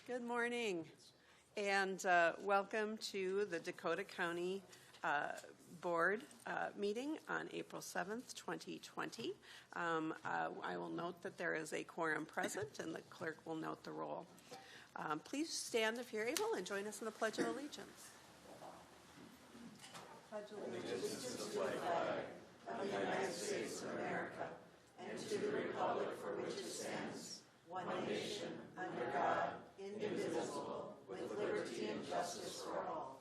Good morning, and welcome to the Dakota County Board meeting on April 7th, 2020. I will note that there is a quorum present, and the clerk will note the roll. Please stand if you're able and join us in the Pledge of Allegiance. Pledge allegiance to the flag of the United States of America and to the republic for which it stands, one nation, under God, indivisible, with liberty and justice for all.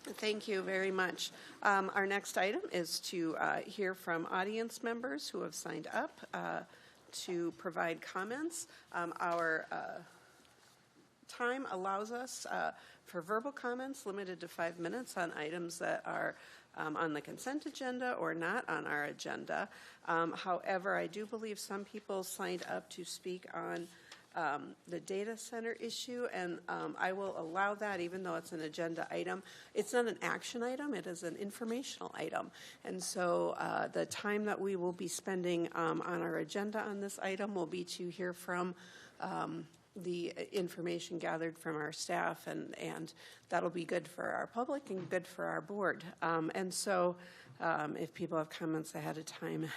Thank you very much. Our next item is to hear from audience members who have signed up to provide comments. Our time allows us for verbal comments limited to 5 minutes on items that are on the consent agenda or not on our agenda. However, I do believe some people signed up to speak on the data center issue, and I will allow that even though it's an agenda item. It's not an action item, it is an informational item. And so the time that we will be spending on our agenda on this item will be to hear from the information gathered from our staff, and that'll be good for our public and good for our board. And so if people have comments ahead of time,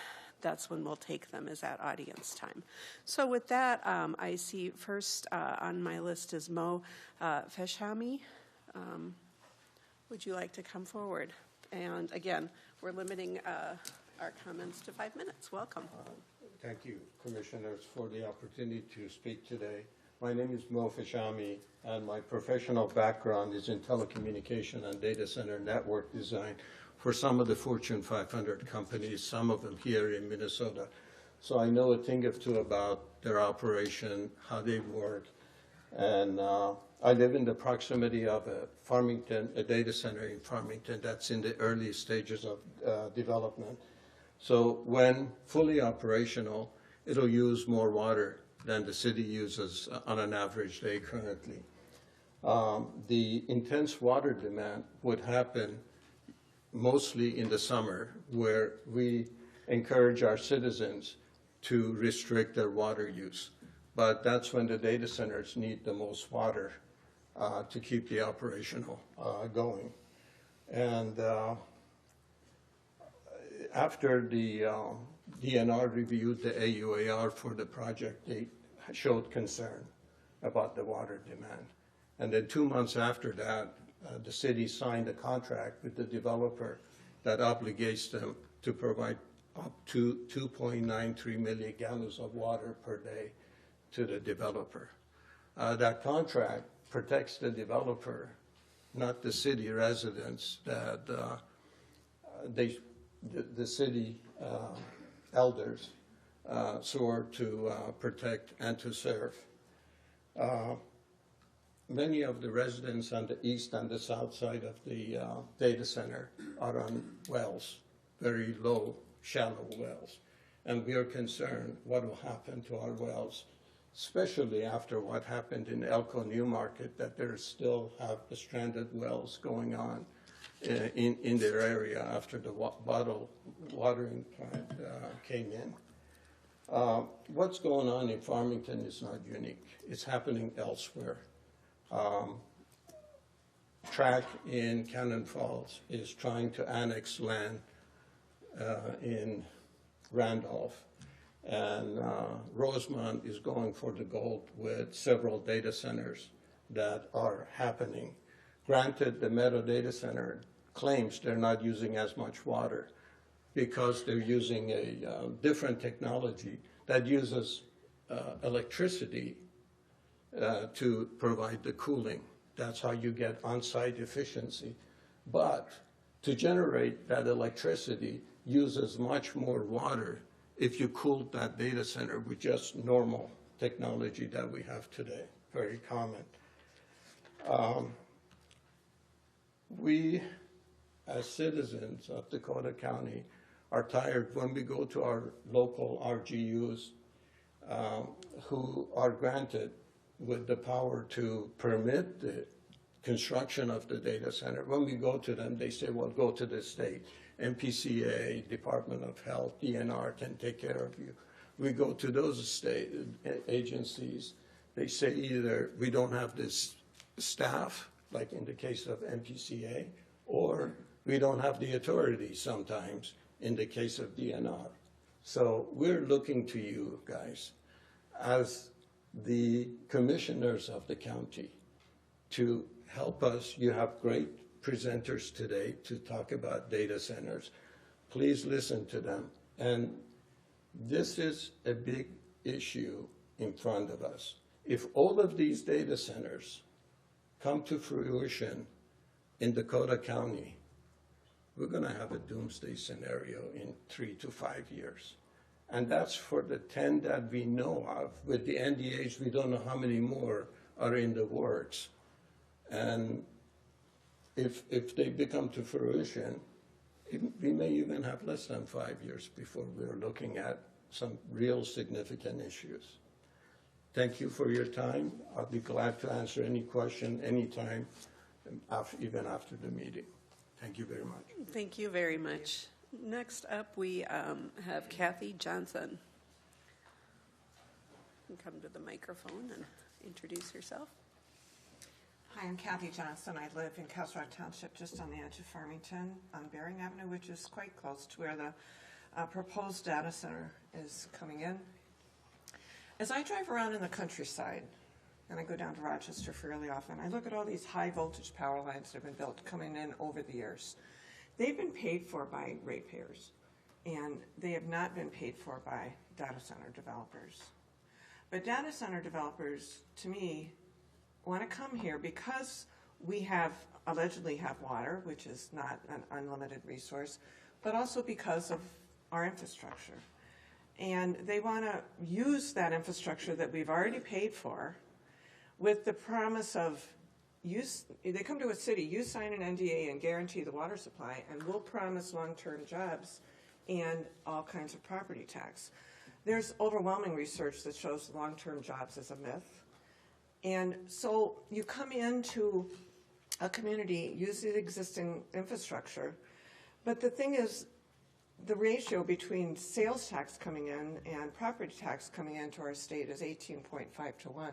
that's when we'll take them, is at audience time. So with that, I see first on my list is Mo Feshami. Would you like to come forward? And again, we're limiting our comments to 5 minutes. Welcome. Thank you, Commissioners, for the opportunity to speak today. My name is Mo Feshami, and my professional background is in telecommunication and data center network design for some of the Fortune 500 companies, some of them here in Minnesota. So I know a thing or two about their operation, how they work, and I live in the proximity of a data center in Farmington that's in the early stages of development. So when fully operational, it'll use more water than the city uses on an average day currently. The intense water demand would happen mostly in the summer, where we encourage our citizens to restrict their water use. But that's when the data centers need the most water to keep the operational going. And after the DNR reviewed the AUAR for the project, they showed concern about the water demand. And then 2 months after that, the city signed a contract with the developer that obligates them to provide up to 2.93 million gallons of water per day to the developer. That contract protects the developer, not the city residents that the city elders swore to protect and to serve. Many of the residents on the east and the south side of the data center are on wells, very low, shallow wells. And we are concerned what will happen to our wells, especially after what happened in Elko New Market, that there still have the stranded wells going on in their area after the bottled watering plant came in. What's going on in Farmington is not unique. It's happening elsewhere. Track in Cannon Falls is trying to annex land in Randolph, and Rosemont is going for the gold with several data centers that are happening. Granted, the Meadow Data Center claims they're not using as much water because they're using a different technology that uses electricity to provide the cooling. That's how you get on-site efficiency. But to generate that electricity uses much more water if you cooled that data center with just normal technology that we have today, very common. We, as citizens of Dakota County, are tired when we go to our local RGUs who are granted with the power to permit the construction of the data center. When we go to them, they say, well, go to the state. MPCA, Department of Health, DNR can take care of you. We go to those state agencies, they say either we don't have this staff, like in the case of MPCA, or we don't have the authority sometimes in the case of DNR. So we're looking to you guys as the commissioners of the county to help us. You have great presenters today to talk about data centers. Please listen to them. And this is a big issue in front of us. If all of these data centers come to fruition in Dakota County, we're going to have a doomsday scenario in 3 to 5 years. And that's for the 10 that we know of. With the NDAs, we don't know how many more are in the works. And if they become to fruition, we may even have less than 5 years before we're looking at some real significant issues. Thank you for your time. I'll be glad to answer any question anytime, even after the meeting. Thank you very much. Thank you very much. Next up, we have Kathy Johnson. You can come to the microphone and introduce yourself. Hi, I'm Kathy Johnson. I live in Castle Rock Township, just on the edge of Farmington, on Bering Avenue, which is quite close to where the proposed data center is coming in. As I drive around in the countryside, and I go down to Rochester fairly often, I look at all these high voltage power lines that have been built coming in over the years. They've been paid for by ratepayers, and they have not been paid for by data center developers. But data center developers, to me, want to come here because we allegedly have water, which is not an unlimited resource, but also because of our infrastructure. And they want to use that infrastructure that we've already paid for with the promise of they come to a city, you sign an NDA and guarantee the water supply, and we'll promise long-term jobs and all kinds of property tax. There's overwhelming research that shows long-term jobs is a myth. And so you come into a community, use the existing infrastructure, but the thing is, the ratio between sales tax coming in and property tax coming into our state is 18.5 to 1.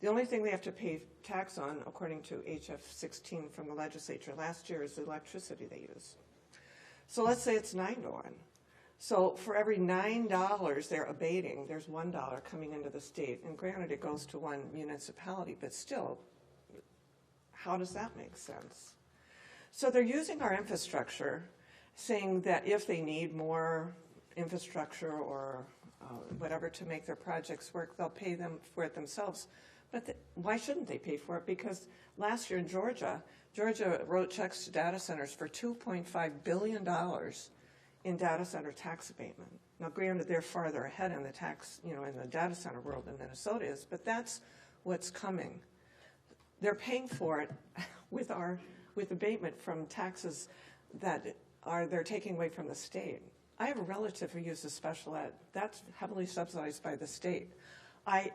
The only thing we have to pay tax on, according to HF 16 from the legislature last year, is the electricity they use. So let's say it's 9 to 1. So for every $9 they're abating, there's $1 coming into the state. And granted, it goes to one municipality, but still, how does that make sense? So they're using our infrastructure, saying that if they need more infrastructure or whatever to make their projects work, they'll pay them for it themselves. But why shouldn't they pay for it? Because last year in Georgia wrote checks to data centers for $2.5 billion in data center tax abatement. Now, granted, they're farther ahead in the tax, in the data center world than Minnesota is, but that's what's coming. They're paying for it with abatement from taxes that they're taking away from the state. I have a relative who uses special ed. That's heavily subsidized by the state.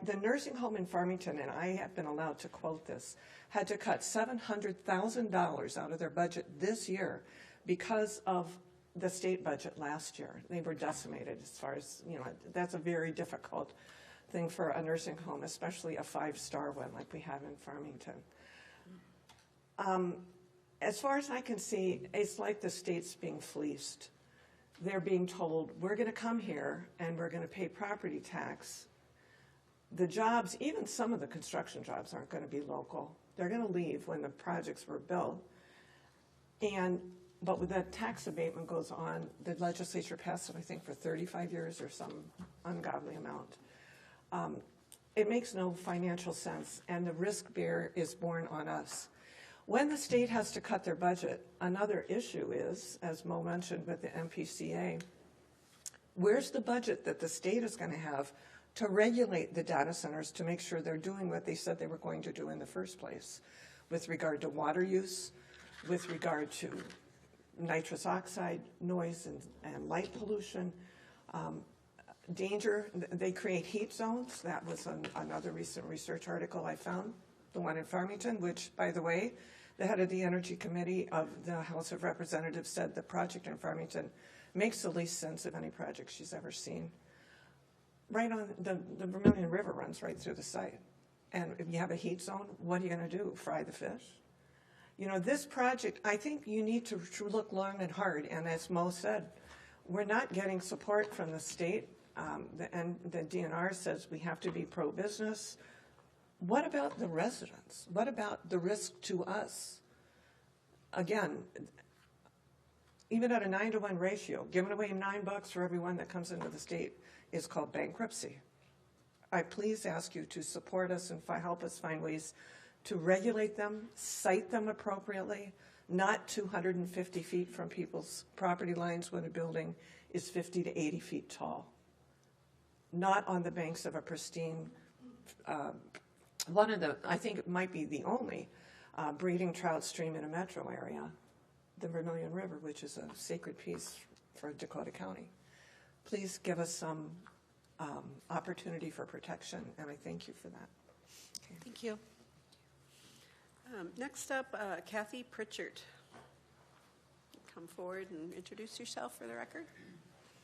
The nursing home in Farmington, and I have been allowed to quote this, had to cut $700,000 out of their budget this year because of the state budget last year. They were decimated as far as, that's a very difficult thing for a nursing home, especially a 5-star one like we have in Farmington. As far as I can see, it's like the state's being fleeced. They're being told, we're going to come here and we're going to pay property tax. The jobs, even some of the construction jobs, aren't going to be local. They're going to leave when the projects were built. But when that tax abatement goes on, the legislature passed it, I think, for 35 years or some ungodly amount. It makes no financial sense, and the risk bear is borne on us. When the state has to cut their budget, another issue is, as Mo mentioned with the MPCA, where's the budget that the state is going to have to regulate the data centers to make sure they're doing what they said they were going to do in the first place with regard to water use, with regard to nitrous oxide, noise and light pollution, danger. They create heat zones. That was another recent research article I found, the one in Farmington, which, by the way, the head of the Energy Committee of the House of Representatives said the project in Farmington makes the least sense of any project she's ever seen. right on, the Vermilion River runs right through the site. And if you have a heat zone, what are you going to do, fry the fish? You know, this project, I think you need to look long and hard, and as Mo said, we're not getting support from the state, and the DNR says we have to be pro-business. What about the residents? What about the risk to us? Again, even at a 9-to-1 ratio, giving away $9 for everyone that comes into the state is called bankruptcy. I please ask you to support us and help us find ways to regulate them, cite them appropriately, not 250 feet from people's property lines when a building is 50 to 80 feet tall. Not on the banks of a pristine, one of the, I think it might be the only breeding trout stream in a metro area, the Vermilion River, which is a sacred piece for Dakota County. Please give us some opportunity for protection, and I thank you for that. Okay. Thank you. Next up, Kathy Pritchard. Come forward and introduce yourself for the record.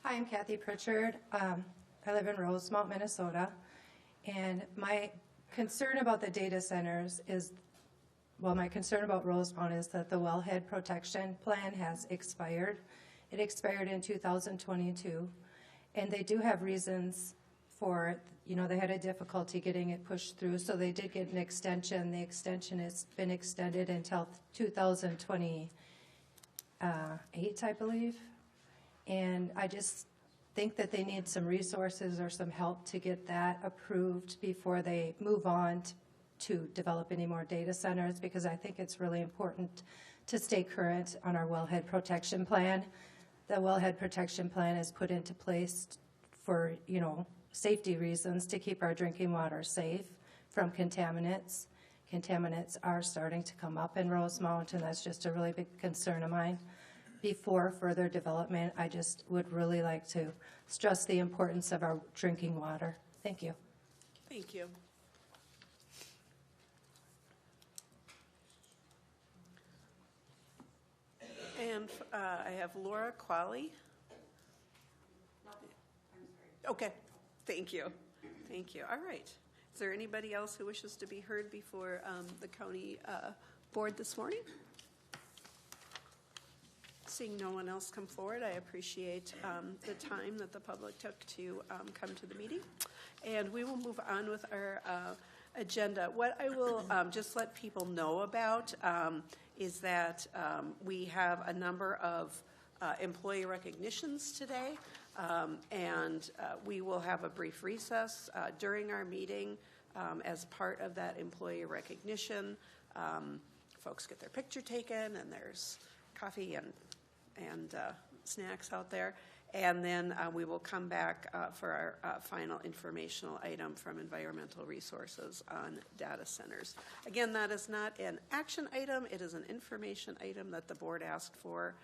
Hi, I'm Kathy Pritchard. I live in Rosemount, Minnesota, and my concern about the data centers is, well, my concern about Rosemount is that the wellhead protection plan has expired. It expired in 2022, and they do have reasons for it. You know, they had a difficulty getting it pushed through, so they did get an extension. The extension has been extended until 2028, I believe. And I just think that they need some resources or some help to get that approved before they move on to develop any more data centers, because I think it's really important to stay current on our wellhead protection plan. The wellhead protection plan is put into place for, you know, safety reasons, to keep our drinking water safe from contaminants. Contaminants are starting to come up in Rosemount, and that's just a really big concern of mine. Before further development, I just would really like to stress the importance of our drinking water. Thank you. Thank you. And I have Laura Qualley. Okay, thank you. Thank you. All right. Is there anybody else who wishes to be heard before the county board this morning? Seeing no one else come forward, I appreciate the time that the public took to come to the meeting. And we will move on with our agenda. What I will just let people know about is that we have a number of employee recognitions today, and we will have a brief recess during our meeting as part of that employee recognition. Folks get their picture taken, and there's coffee and snacks out there. And then we will come back for our final informational item from Environmental Resources on data centers. Again, that is not an action item. It is an information item that the board asked for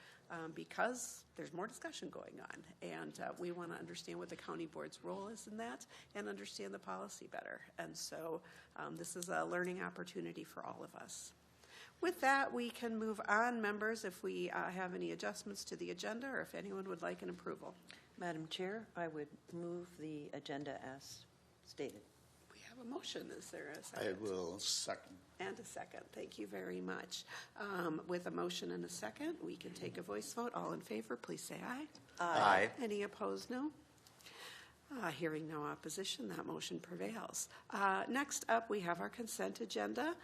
because there's more discussion going on. And we want to understand what the county board's role is in that and understand the policy better. And so this is a learning opportunity for all of us. With that, we can move on, members, if we have any adjustments to the agenda or if anyone would like an approval. Madam Chair, I would move the agenda as stated. We have a motion. Is there a second? I will second. And a second. Thank you very much. With a motion and a second, we can take a voice vote. All in favor, please say aye. Aye. Any opposed, no. Hearing no opposition, that motion prevails. Next up, we have our consent agenda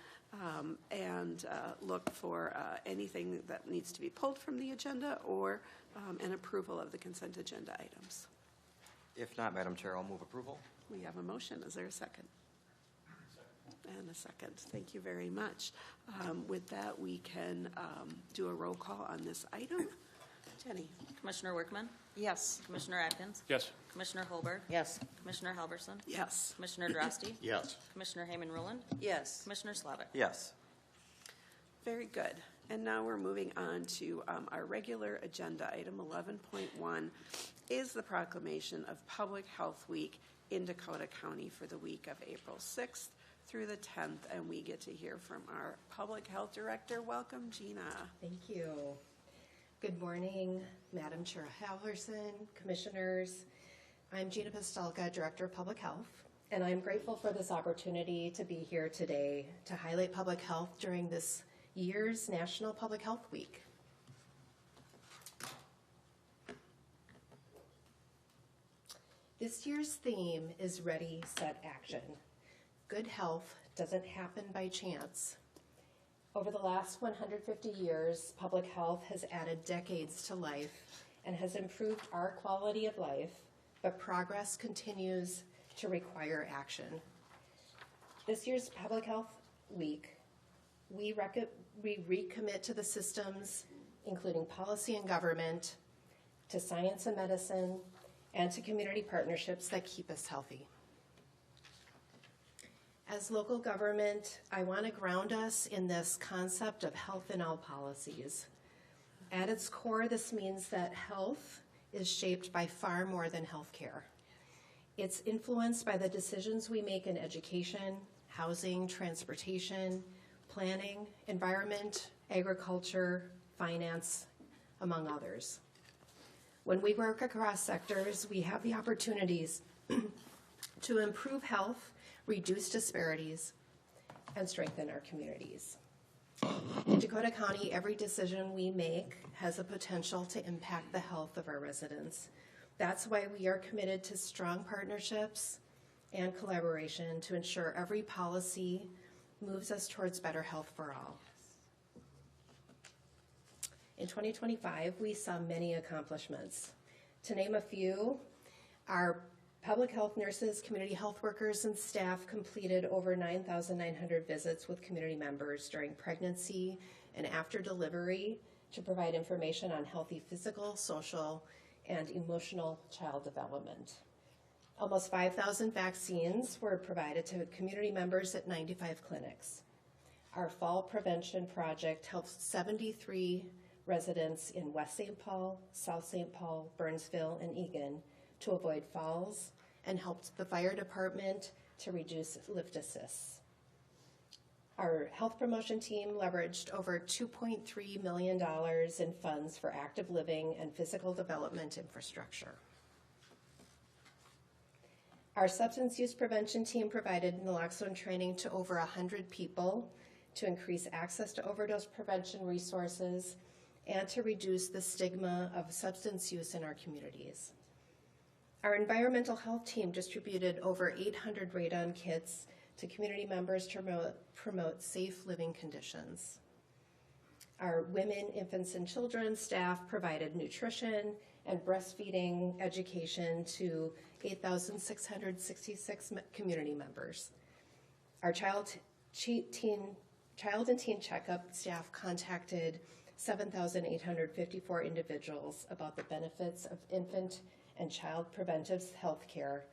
and look for anything that needs to be pulled from the agenda or an approval of the consent agenda items. If not, Madam Chair, I'll move approval. We have a motion. Is there a second? And a second. Thank you very much. With that, we can do a roll call on this item. Jenny? Commissioner Workman? Yes. Commissioner Atkins? Yes. Commissioner Holberg? Yes. Commissioner Halverson? Yes. Commissioner Drosty? Yes. Commissioner Hayman-Ruland? Yes. Commissioner Slavic? Yes. Very good. And now we're moving on to our regular agenda. Item 11.1 is the proclamation of Public Health Week in Dakota County for the week of April 6th through the 10th. And we get to hear from our Public Health Director. Welcome, Gina. Thank you. Good morning, Madam Chair Halverson, Commissioners. I'm Gina Pistolka, Director of Public Health, and I'm grateful for this opportunity to be here today to highlight public health during this year's National Public Health Week. This year's theme is Ready, Set, Action. Good health doesn't happen by chance. Over the last 150 years, public health has added decades to life and has improved our quality of life, but progress continues to require action. This year's Public Health Week, we recommit to the systems, including policy and government, to science and medicine, and to community partnerships that keep us healthy. As local government, I want to ground us in this concept of health in all policies. At its core, this means that health is shaped by far more than healthcare. It's influenced by the decisions we make in education, housing, transportation, planning, environment, agriculture, finance, among others. When we work across sectors, we have the opportunities to improve health, reduce disparities, and strengthen our communities. In Dakota County, every decision we make has a potential to impact the health of our residents. That's why we are committed to strong partnerships and collaboration to ensure every policy moves us towards better health for all. In 2025, we saw many accomplishments. To name a few, our public health nurses, community health workers, and staff completed over 9,900 visits with community members during pregnancy and after delivery to provide information on healthy physical, social, and emotional child development. Almost 5,000 vaccines were provided to community members at 95 clinics. Our fall prevention project helped 73 residents in West St. Paul, South St. Paul, Burnsville, and Eagan to avoid falls and helped the fire department to reduce lift assists. Our health promotion team leveraged over $2.3 million in funds for active living and physical development infrastructure. Our substance use prevention team provided naloxone training to over 100 people to increase access to overdose prevention resources and to reduce the stigma of substance use in our communities. Our environmental health team distributed over 800 radon kits to community members to promote safe living conditions. Our women, infants, and children staff provided nutrition and breastfeeding education to 8,666 community members. Our child and teen checkup staff contacted 7,854 individuals about the benefits of infant and child preventive health care,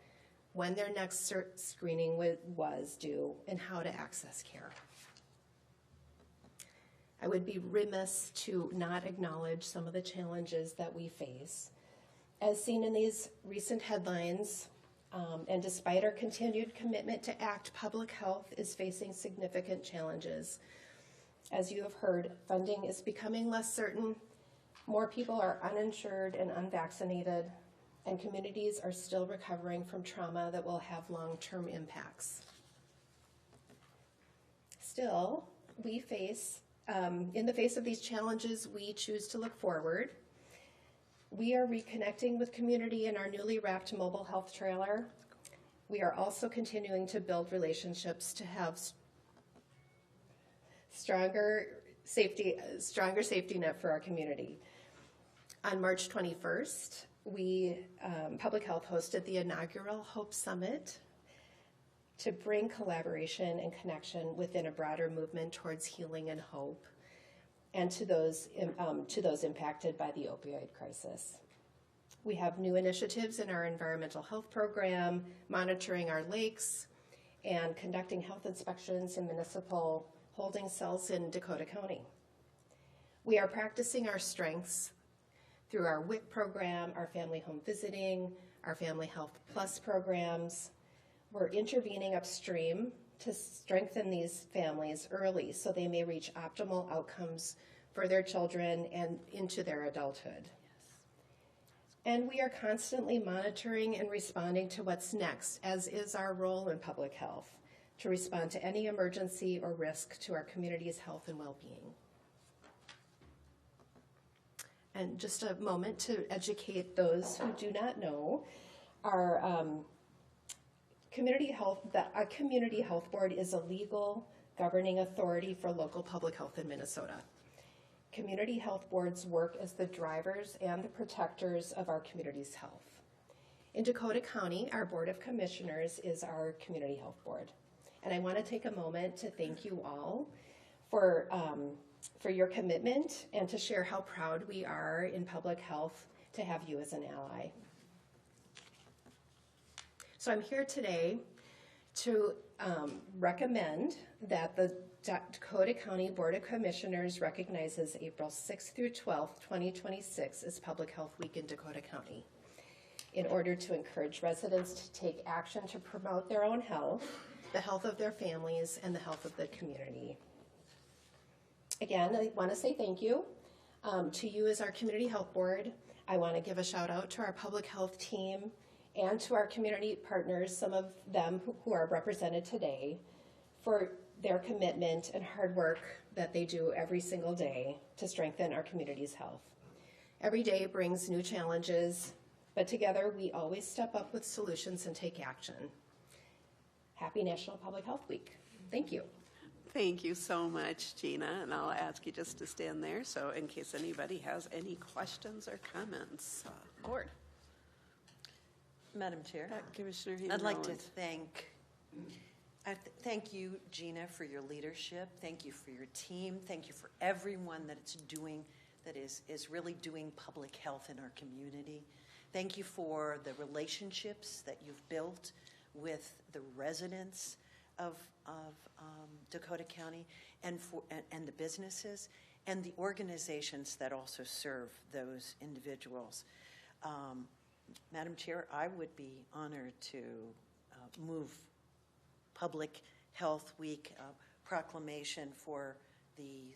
when their next screening was due, and how to access care. I would be remiss to not acknowledge some of the challenges that we face. As seen in these recent headlines, and despite our continued commitment to act, public health is facing significant challenges. As you have heard, funding is becoming less certain, more people are uninsured and unvaccinated, and communities are still recovering from trauma that will have long-term impacts. Still, we face, in the face of these challenges, we choose to look forward. We are reconnecting with community in our newly wrapped mobile health trailer. We are also continuing to build relationships to have stronger safety net for our community. On March 21st, Public Health hosted the inaugural Hope Summit to bring collaboration and connection within a broader movement towards healing and hope, and to those impacted by the opioid crisis. We have new initiatives in our environmental health program, monitoring our lakes, and conducting health inspections in municipal holding cells in Dakota County. We are practicing our strengths through our WIC program, our family home visiting, our Family Health Plus programs. We're intervening upstream to strengthen these families early so they may reach optimal outcomes for their children and into their adulthood. And we are constantly monitoring and responding to what's next, as is our role in public health, to respond to any emergency or risk to our community's health and well-being. And just a moment to educate those who do not know, our community health board is a legal governing authority for local public health in Minnesota. Community health boards work as the drivers and the protectors of our community's health. In Dakota County, our Board of Commissioners is our community health board. And I want to take a moment to thank you all for your commitment and to share how proud we are in public health to have you as an ally. So I'm here today to recommend that the Dakota County Board of Commissioners recognizes April 6th through 12th, 2026 as Public Health Week in Dakota County in order to encourage residents to take action to promote their own health, the health of their families, and the health of the community. Again, I want to say thank you to you as our Community Health Board. I want to give a shout out to our public health team and to our community partners, some of them who are represented today, for their commitment and hard work that they do every single day to strengthen our community's health. Every day brings new challenges, but together we always step up with solutions and take action. Happy National Public Health Week. Thank you. Thank you so much, Gina, and I'll ask you just to stand there so in case anybody has any questions or comments. Board. Madam Chair, Commissioner I'd like to Hayman-Roland. thank you, Gina, for your leadership. Thank you for your team. Thank you for everyone that is really doing public health in our community. Thank you for the relationships that you've built with the residents of Dakota County and the businesses and the organizations that also serve those individuals. Madam Chair, I would be honored to move Public Health Week proclamation for the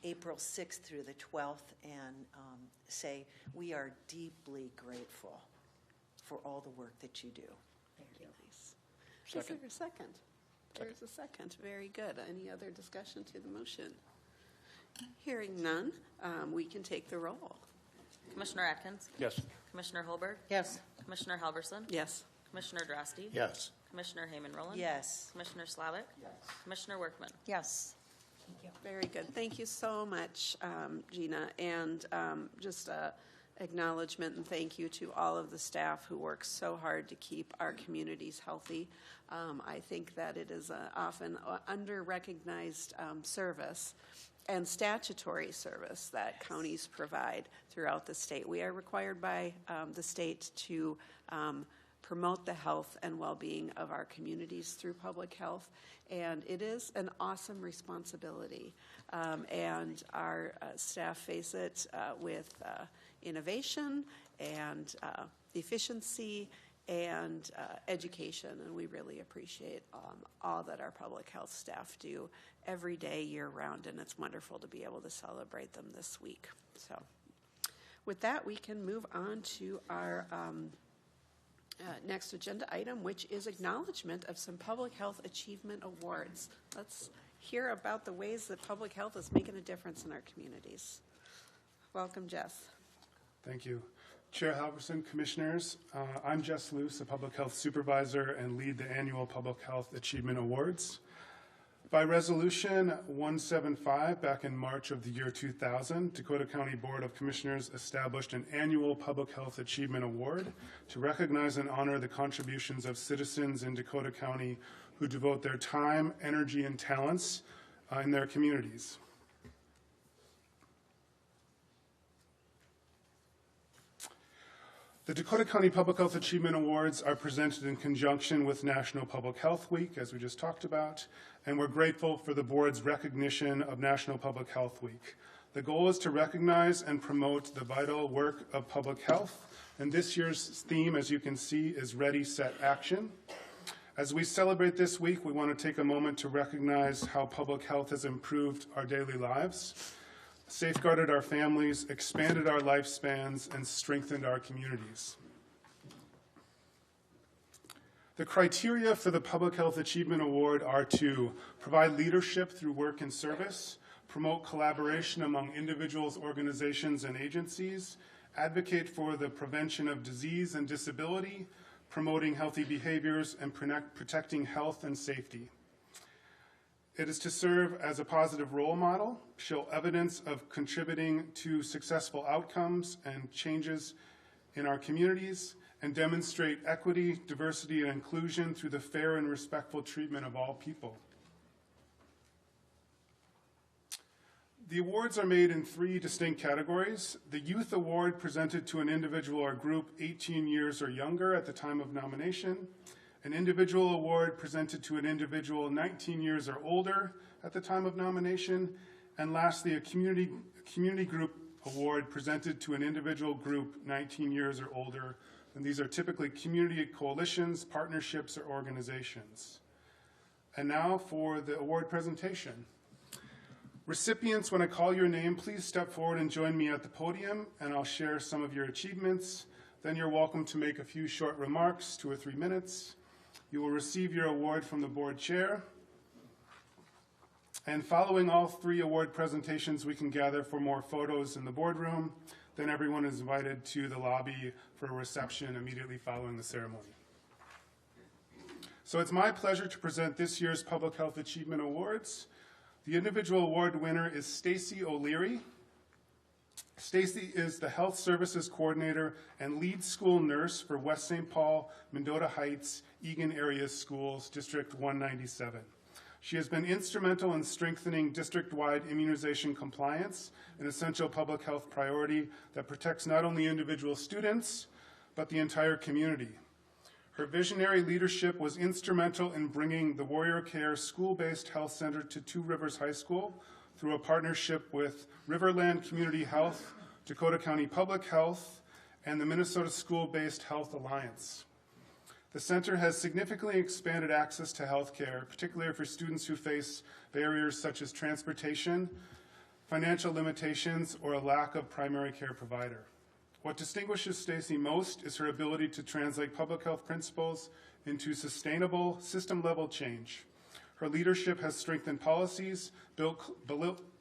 April 6th through the 12th and say we are deeply grateful for all the work that you do. Thank you. Nice. Is there a second? There's a second. Very good. Any other discussion to the motion? Hearing none, we can take the roll. Commissioner Atkins? Yes. Commissioner Holberg? Yes. Commissioner Halverson? Yes. Commissioner Drosty? Yes. Commissioner Hayman-Roland? Yes. Commissioner Slavic? Yes. Commissioner Workman? Yes. Very good. Thank you so much, Gina. And just acknowledgement and thank you to all of the staff who work so hard to keep our communities healthy. I think that it is often under-recognized service and statutory service that counties provide throughout the state. We are required by the state to promote the health and well-being of our communities through public health, and it is an awesome responsibility. And our staff face it with innovation and efficiency and education, and we really appreciate all that our public health staff do every day, year-round, and it's wonderful to be able to celebrate them this week. So with that, we can move on to our next agenda item, which is acknowledgement of some public health achievement awards. Let's hear about the ways that public health is making a difference in our communities. Welcome, Jess. Thank you. Chair Halverson, Commissioners, I'm Jess Luce, a Public Health Supervisor and lead the annual Public Health Achievement Awards. By Resolution 175, back in March of the year 2000, Dakota County Board of Commissioners established an annual Public Health Achievement Award to recognize and honor the contributions of citizens in Dakota County who devote their time, energy, and talents in their communities. The Dakota County Public Health Achievement Awards are presented in conjunction with National Public Health Week, as we just talked about, and we're grateful for the board's recognition of National Public Health Week. The goal is to recognize and promote the vital work of public health, and this year's theme, as you can see, is Ready, Set, Action. As we celebrate this week, we want to take a moment to recognize how public health has improved our daily lives. safeguarded our families, expanded our lifespans, and strengthened our communities. The criteria for the Public Health Achievement Award are to provide leadership through work and service, promote collaboration among individuals, organizations, and agencies, advocate for the prevention of disease and disability, promoting healthy behaviors, and protecting health and safety. It is to serve as a positive role model, show evidence of contributing to successful outcomes and changes in our communities, and demonstrate equity, diversity, and inclusion through the fair and respectful treatment of all people. The awards are made in 3 distinct categories. The Youth Award presented to an individual or group 18 years or younger at the time of nomination. An individual award presented to an individual 19 years or older at the time of nomination. And lastly, a community group award presented to an individual group 19 years or older. And these are typically community coalitions, partnerships, or organizations. And now for the award presentation. Recipients, when I call your name, please step forward and join me at the podium, and I'll share some of your achievements. Then you're welcome to make a few short remarks, 2 or 3 minutes. You will receive your award from the board chair. And following all 3 award presentations, we can gather for more photos in the boardroom. Then everyone is invited to the lobby for a reception immediately following the ceremony. So it's my pleasure to present this year's Public Health Achievement Awards. The individual award winner is Stacy O'Leary. Stacy is the Health Services Coordinator and lead school nurse for West St. Paul, Mendota Heights, Egan Area Schools, District 197. She has been instrumental in strengthening district-wide immunization compliance, an essential public health priority that protects not only individual students, but the entire community. Her visionary leadership was instrumental in bringing the Warrior Care school-based health center to Two Rivers High School through a partnership with Riverland Community Health, Dakota County Public Health, and the Minnesota School-Based Health Alliance. The center has significantly expanded access to health care, particularly for students who face barriers such as transportation, financial limitations, or a lack of primary care provider. What distinguishes Stacy most is her ability to translate public health principles into sustainable, system-level change. Her leadership has strengthened policies, built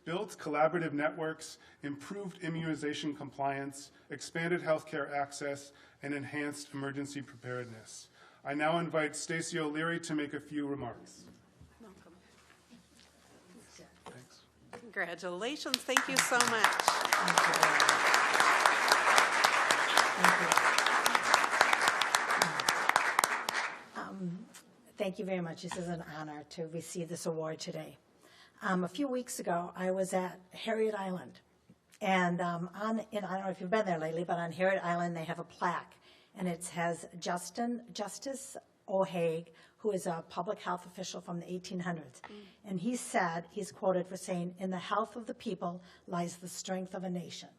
collaborative networks, improved immunization compliance, expanded healthcare access, and enhanced emergency preparedness. I now invite Stacy O'Leary to make a few remarks. Welcome. Thanks. Congratulations. Thank you so much. Thank you very much. This is an honor to receive this award today. A few weeks ago, I was at Harriet Island. And I don't know if you've been there lately, but on Harriet Island, they have a plaque. And it has Justice O'Haig, who is a public health official from the 1800s. And he said, he's quoted for saying, "In the health of the people lies the strength of a nation."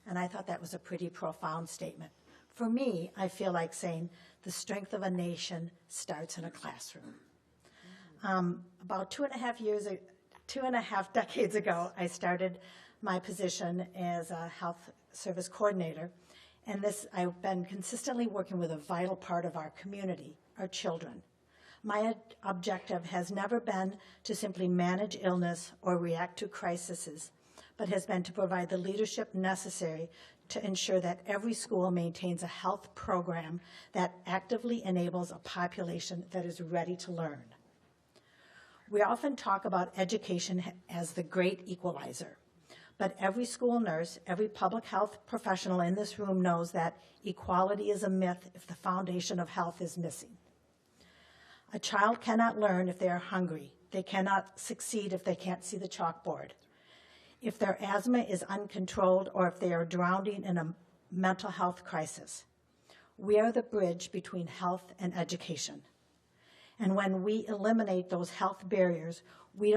And I thought that was a pretty profound statement. For me, I feel like saying the strength of a nation starts in a classroom. About 2.5 decades ago, I started my position as a health service coordinator. And I've been consistently working with a vital part of our community, our children. My objective has never been to simply manage illness or react to crises, but has been to provide the leadership necessary to ensure that every school maintains a health program that actively enables a population that is ready to learn. We often talk about education as the great equalizer. But every school nurse, every public health professional in this room knows that equality is a myth if the foundation of health is missing. A child cannot learn if they are hungry. They cannot succeed if they can't see the chalkboard. If their asthma is uncontrolled or if they are drowning in a mental health crisis. We are the bridge between health and education. And when we eliminate those health barriers, we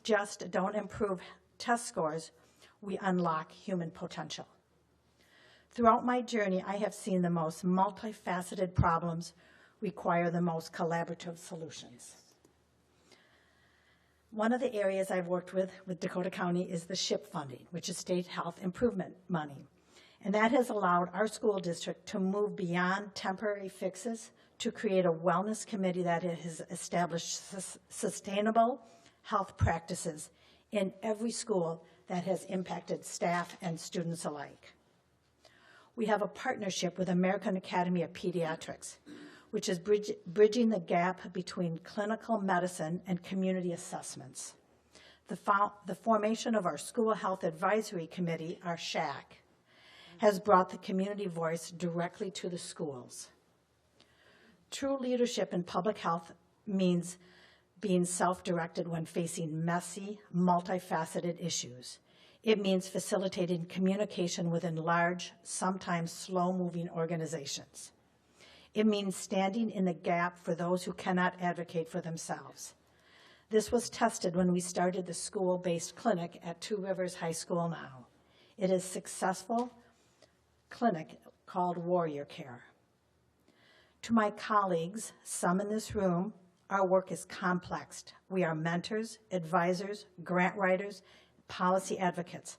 just don't improve test scores, we unlock human potential. Throughout my journey, I have seen the most multifaceted problems require the most collaborative solutions. One of the areas I've worked with Dakota County is the SHIP funding, which is state health improvement money. And that has allowed our school district to move beyond temporary fixes to create a wellness committee that has established sustainable health practices in every school that has impacted staff and students alike. We have a partnership with American Academy of Pediatrics, which is bridging the gap between clinical medicine and community assessments. The formation of our School Health Advisory Committee, our SHAC, has brought the community voice directly to the schools. True leadership in public health means being self-directed when facing messy, multifaceted issues. It means facilitating communication within large, sometimes slow-moving organizations. It means standing in the gap for those who cannot advocate for themselves. This was tested when we started the school-based clinic at Two Rivers High School now. It is a successful clinic called Warrior Care. To my colleagues, some in this room, our work is complex. We are mentors, advisors, grant writers, policy advocates.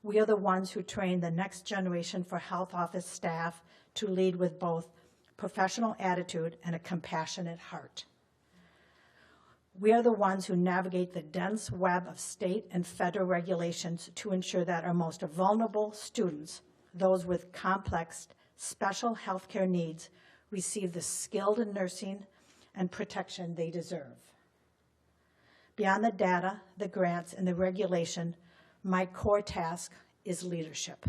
We are the ones who train the next generation for health office staff to lead with both professional attitude and a compassionate heart. We are the ones who navigate the dense web of state and federal regulations to ensure that our most vulnerable students, those with complex special healthcare needs, receive the skilled nursing and protection they deserve. Beyond the data, the grants, and the regulation, my core task is leadership.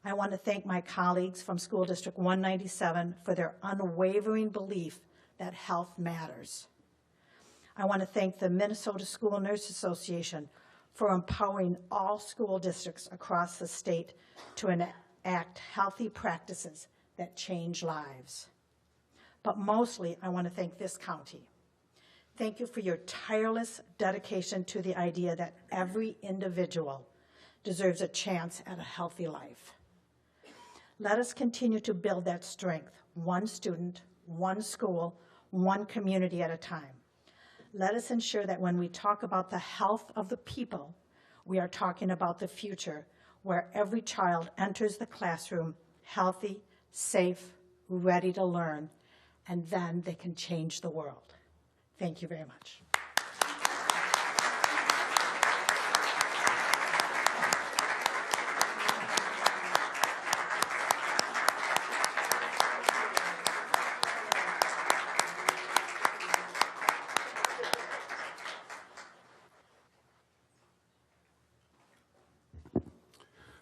I want to thank my colleagues from School District 197 for their unwavering belief that health matters. I want to thank the Minnesota School Nurse Association for empowering all school districts across the state to enact healthy practices that change lives. But mostly, I want to thank this county. Thank you for your tireless dedication to the idea that every individual deserves a chance at a healthy life. Let us continue to build that strength, one student, one school, one community at a time. Let us ensure that when we talk about the health of the people, we are talking about the future where every child enters the classroom healthy, safe, ready to learn, and then they can change the world. Thank you very much.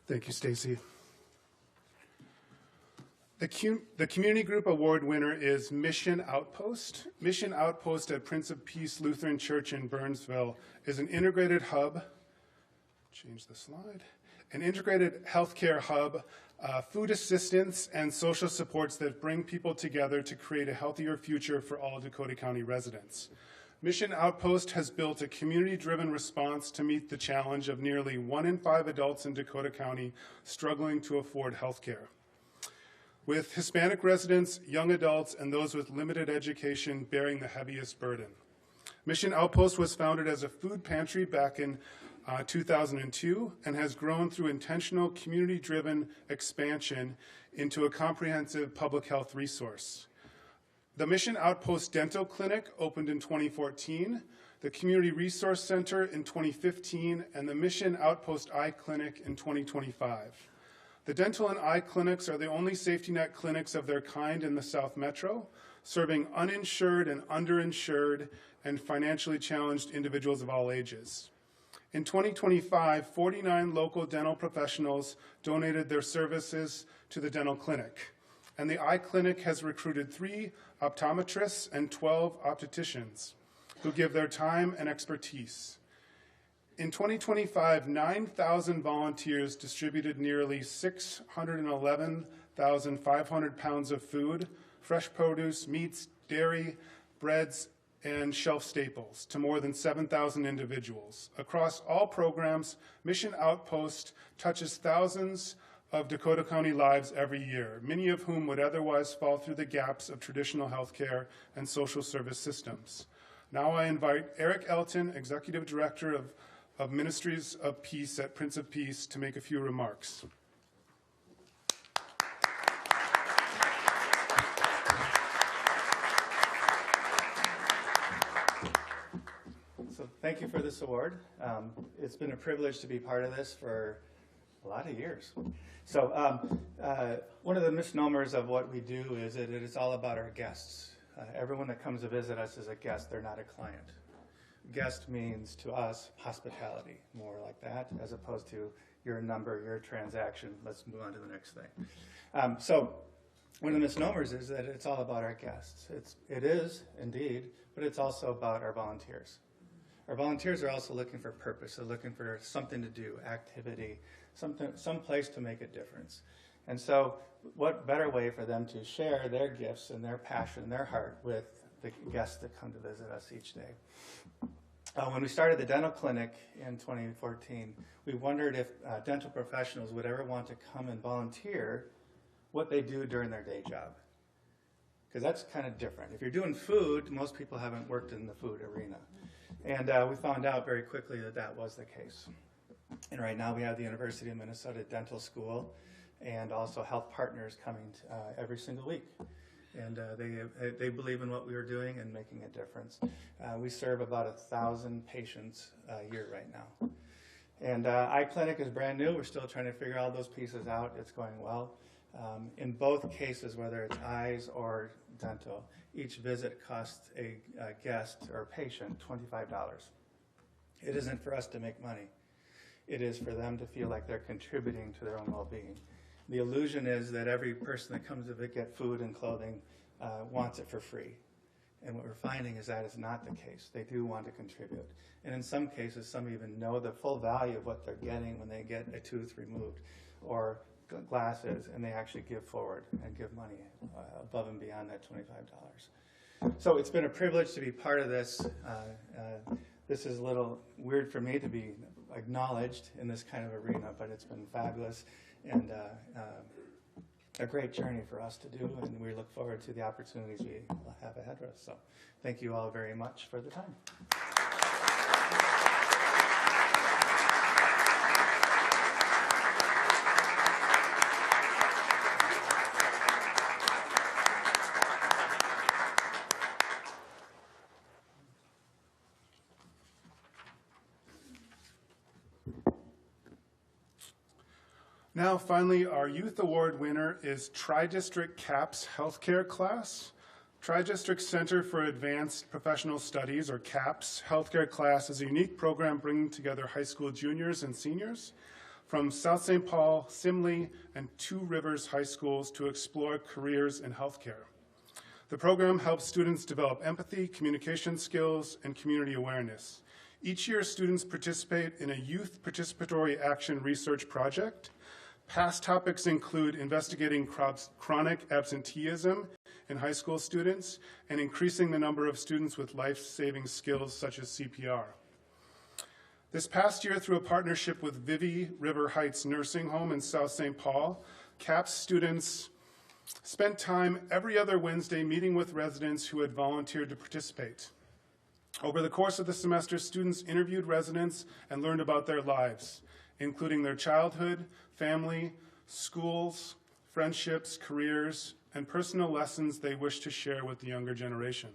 Thank you, Stacy. The Community Group Award winner is Mission Outpost. Mission Outpost at Prince of Peace Lutheran Church in Burnsville is an integrated hub, change the slide, an integrated healthcare hub, food assistance, and social supports that bring people together to create a healthier future for all Dakota County residents. Mission Outpost has built a community-driven response to meet the challenge of nearly 1 in 5 adults in Dakota County struggling to afford health care. With Hispanic residents, young adults, and those with limited education bearing the heaviest burden. Mission Outpost was founded as a food pantry back in 2002 and has grown through intentional community-driven expansion into a comprehensive public health resource. The Mission Outpost Dental Clinic opened in 2014, the Community Resource Center in 2015, and the Mission Outpost Eye Clinic in 2025. The dental and eye clinics are the only safety net clinics of their kind in the South Metro, serving uninsured and underinsured and financially challenged individuals of all ages. In 2025, 49 local dental professionals donated their services to the dental clinic, and the eye clinic has recruited 3 optometrists and 12 opticians who give their time and expertise. In 2025, 9,000 volunteers distributed nearly 611,500 pounds of food, fresh produce, meats, dairy, breads, and shelf staples to more than 7,000 individuals. Across all programs, Mission Outpost touches thousands of Dakota County lives every year, many of whom would otherwise fall through the gaps of traditional healthcare and social service systems. Now I invite Eric Elton, Executive Director of Ministries of Peace at Prince of Peace, to make a few remarks. So thank you for this award. It's been a privilege to be part of this for a lot of years. So one of the misnomers of what we do is that it is all about our guests. Everyone that comes to visit us is a guest, they're not a client. Guest means to us hospitality, more like that, as opposed to your number, your transaction. Let's move on to the next thing. So one of the misnomers is that it's all about our guests. It is indeed, but it's also about our volunteers. Our volunteers are also looking for purpose. They're looking for something to do, activity, some place to make a difference. And so what better way for them to share their gifts and their passion, their heart with the guests that come to visit us each day. When we started the dental clinic in 2014, we wondered if dental professionals would ever want to come and volunteer what they do during their day job. Because that's kind of different. If you're doing food, most people haven't worked in the food arena. And we found out very quickly that that was the case. And right now we have the University of Minnesota Dental School and also health partners coming every single week. And they believe in what we are doing and making a difference. We serve about 1,000 patients a year right now. And iClinic is brand new. We're still trying to figure all those pieces out. It's going well. In both cases, whether it's eyes or dental, each visit costs a guest or patient $25. It isn't for us to make money. It is for them to feel like they're contributing to their own well-being. The illusion is that every person that comes to get food and clothing wants it for free. And what we're finding is that is not the case. They do want to contribute. And in some cases, some even know the full value of what they're getting when they get a tooth removed or glasses, and they actually give forward and give money above and beyond that $25. So it's been a privilege to be part of this. This is a little weird for me to be acknowledged in this kind of arena, but it's been fabulous and a great journey for us to do, and we look forward to the opportunities we have ahead of us. So thank you all very much for the time. Now, finally, our Youth Award winner is Tri-District CAPS Healthcare class. Tri-District Center for Advanced Professional Studies, or CAPS, healthcare class is a unique program bringing together high school juniors and seniors from South St. Paul, Simley, and Two Rivers High Schools to explore careers in healthcare. The program helps students develop empathy, communication skills, and community awareness. Each year, students participate in a youth participatory action research project. Past topics include investigating chronic absenteeism in high school students and increasing the number of students with life-saving skills such as CPR. This past year, through a partnership with Vivi River Heights Nursing Home in South St. Paul, CAPS students spent time every other Wednesday meeting with residents who had volunteered to participate. Over the course of the semester, students interviewed residents and learned about their lives, including their childhood, family, schools, friendships, careers, and personal lessons they wish to share with the younger generation.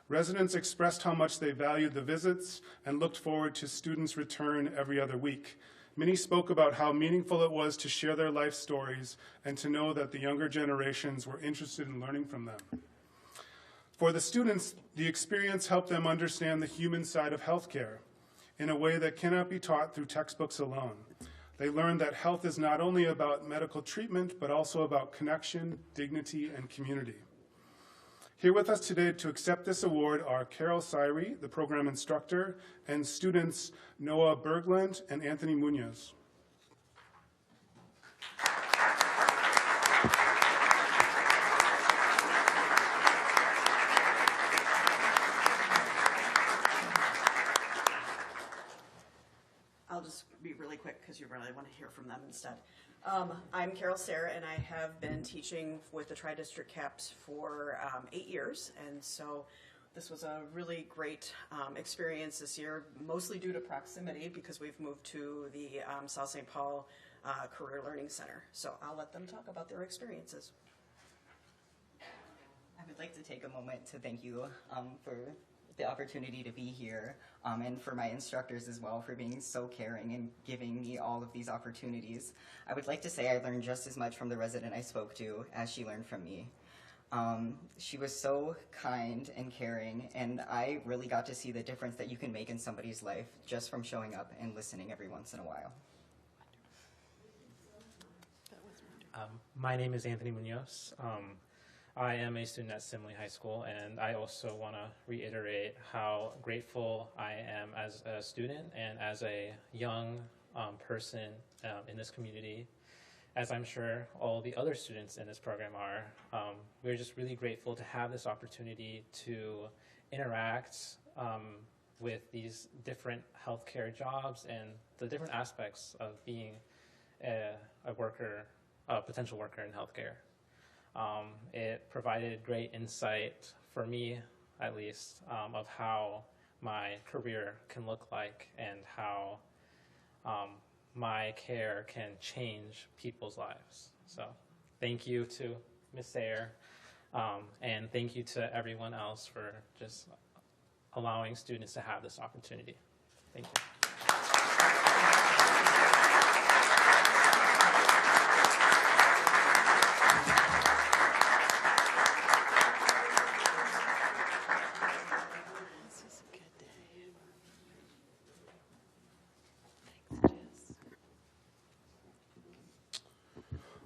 Residents expressed how much they valued the visits and looked forward to students' return every other week. Many spoke about how meaningful it was to share their life stories and to know that the younger generations were interested in learning from them. For the students, the experience helped them understand the human side of healthcare in a way that cannot be taught through textbooks alone. They learned that health is not only about medical treatment, but also about connection, dignity, and community. Here with us today to accept this award are Carol Syrie, the program instructor, and students Noah Bergland and Anthony Munoz. I'll just be really quick because you really want to hear from them instead. I'm Carol Sayre, and I have been teaching with the Tri-District CAPS for 8 years. And so This was a really great experience this year, mostly due to proximity because we've moved to the South St. Paul Career Learning Center. So I'll let them talk about their experiences. I would like to take a moment to thank you for the opportunity to be here, and for my instructors as well for being so caring and giving me all of these opportunities. I would like to say I learned just as much from the resident I spoke to as she learned from me. She was so kind and caring, and I really got to see the difference that you can make in somebody's life just from showing up and listening every once in a while. My name is Anthony Munoz. I am a student at Simley High School, and I also want to reiterate how grateful I am as a student and as a young person in this community, as I'm sure all the other students in this program are. We're just really grateful to have this opportunity to interact with these different healthcare jobs and the different aspects of being a worker, a potential worker in healthcare. It provided great insight for me, at least, of how my career can look like and how my care can change people's lives. So thank you to Ms. Sayer, and thank you to everyone else for just allowing students to have this opportunity. Thank you.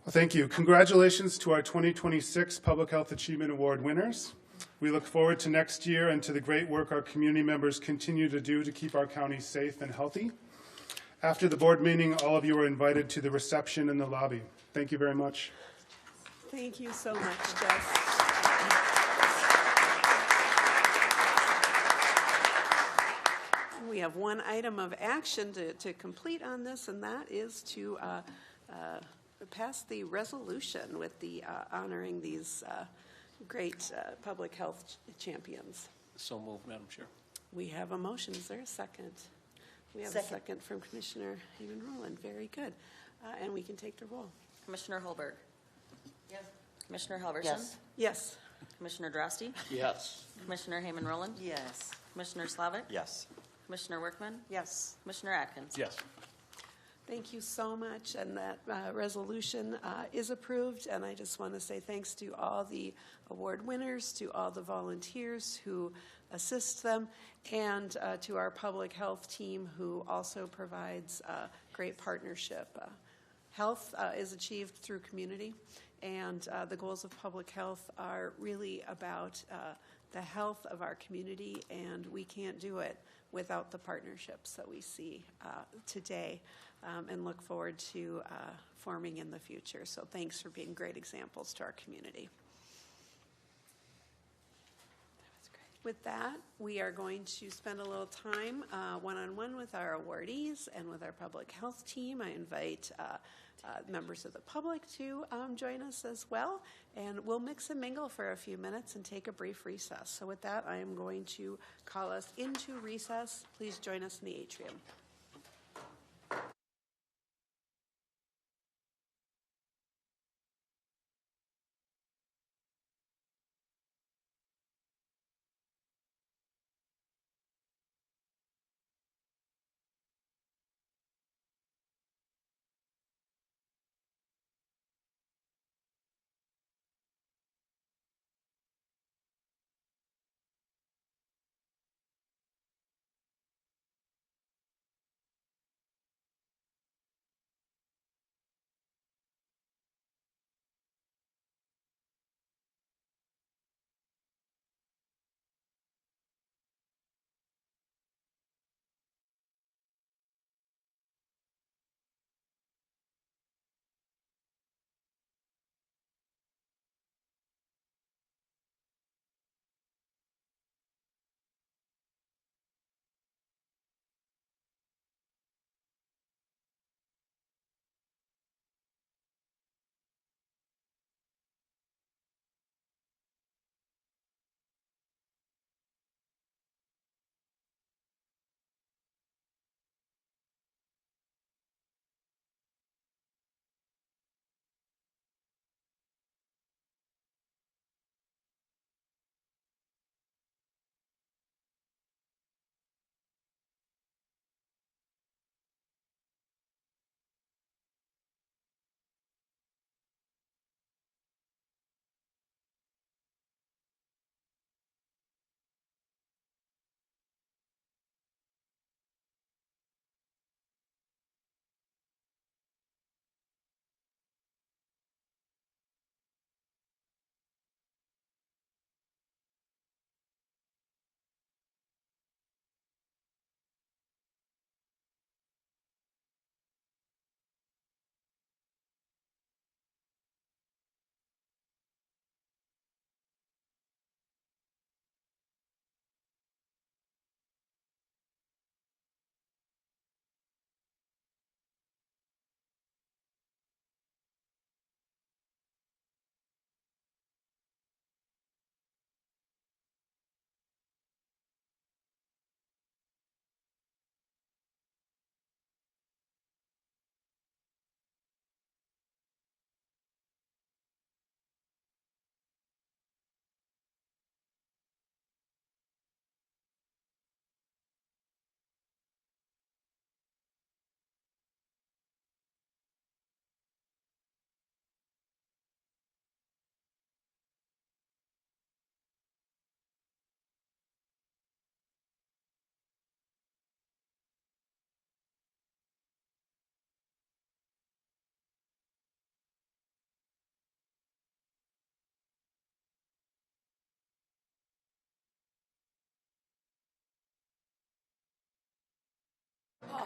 Thank you. Congratulations to our 2026 Public Health Achievement Award winners. We look forward to next year and to the great work our community members continue to do to keep our county safe and healthy. After the board meeting, all of you are invited to the reception in the lobby. Thank you very much. Thank you so much, Jess. We have one item of action to complete on this, and that is to pass the resolution with the honoring these great public health champions. So moved, Madam Chair. We have a motion. Is there a second? We have a second from Commissioner Heyman Rowland. Very good. And we can take the roll. Commissioner Holberg. Yes. Commissioner Halverson. Yes. Yes. Commissioner Drosty. Yes. Commissioner Heyman Rowland. Yes. Commissioner Slavic. Yes. Commissioner Workman. Yes. Commissioner Atkins. Yes. Thank you so much, and that resolution is approved, and I just want to say thanks to all the award winners, to all the volunteers who assist them, and to our public health team who also provides great partnership. Health is achieved through community, and the goals of public health are really about the health of our community, and we can't do it without the partnerships that we see today. And look forward to forming in the future. So thanks for being great examples to our community. With that, we are going to spend a little time one-on-one with our awardees and with our public health team. I invite members of the public to join us as well. And we'll mix and mingle for a few minutes and take a brief recess. So with that, I am going to call us into recess. Please join us in the atrium.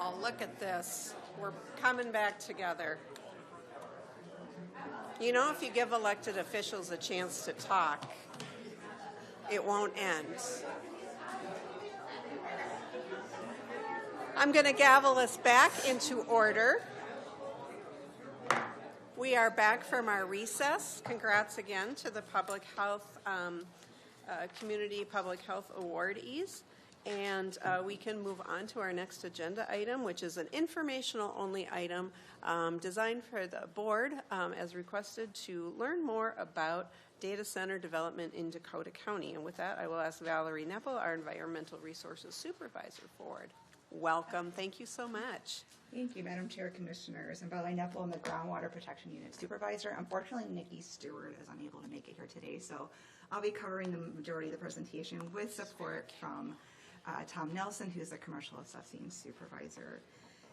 Oh, look at this. We're coming back together. You know, if you give elected officials a chance to talk, it won't end. I'm going to gavel us back into order. We are back from our recess. Congrats again to the Public Health, Community Public Health Awardees. And we can move on to our next agenda item, which is an informational-only item designed for the board, as requested, to learn more about data center development in Dakota County. And with that, I will ask Valerie Neppel, our Environmental Resources Supervisor, forward. Welcome. Thank you so much. Thank you, Madam Chair, Commissioners. I'm Valerie Neppel. I'm the Groundwater Protection Unit Supervisor. Unfortunately, Nikki Stewart is unable to make it here today, so I'll be covering the majority of the presentation with support from Tom Nelson, who's the Commercial Assessing Supervisor.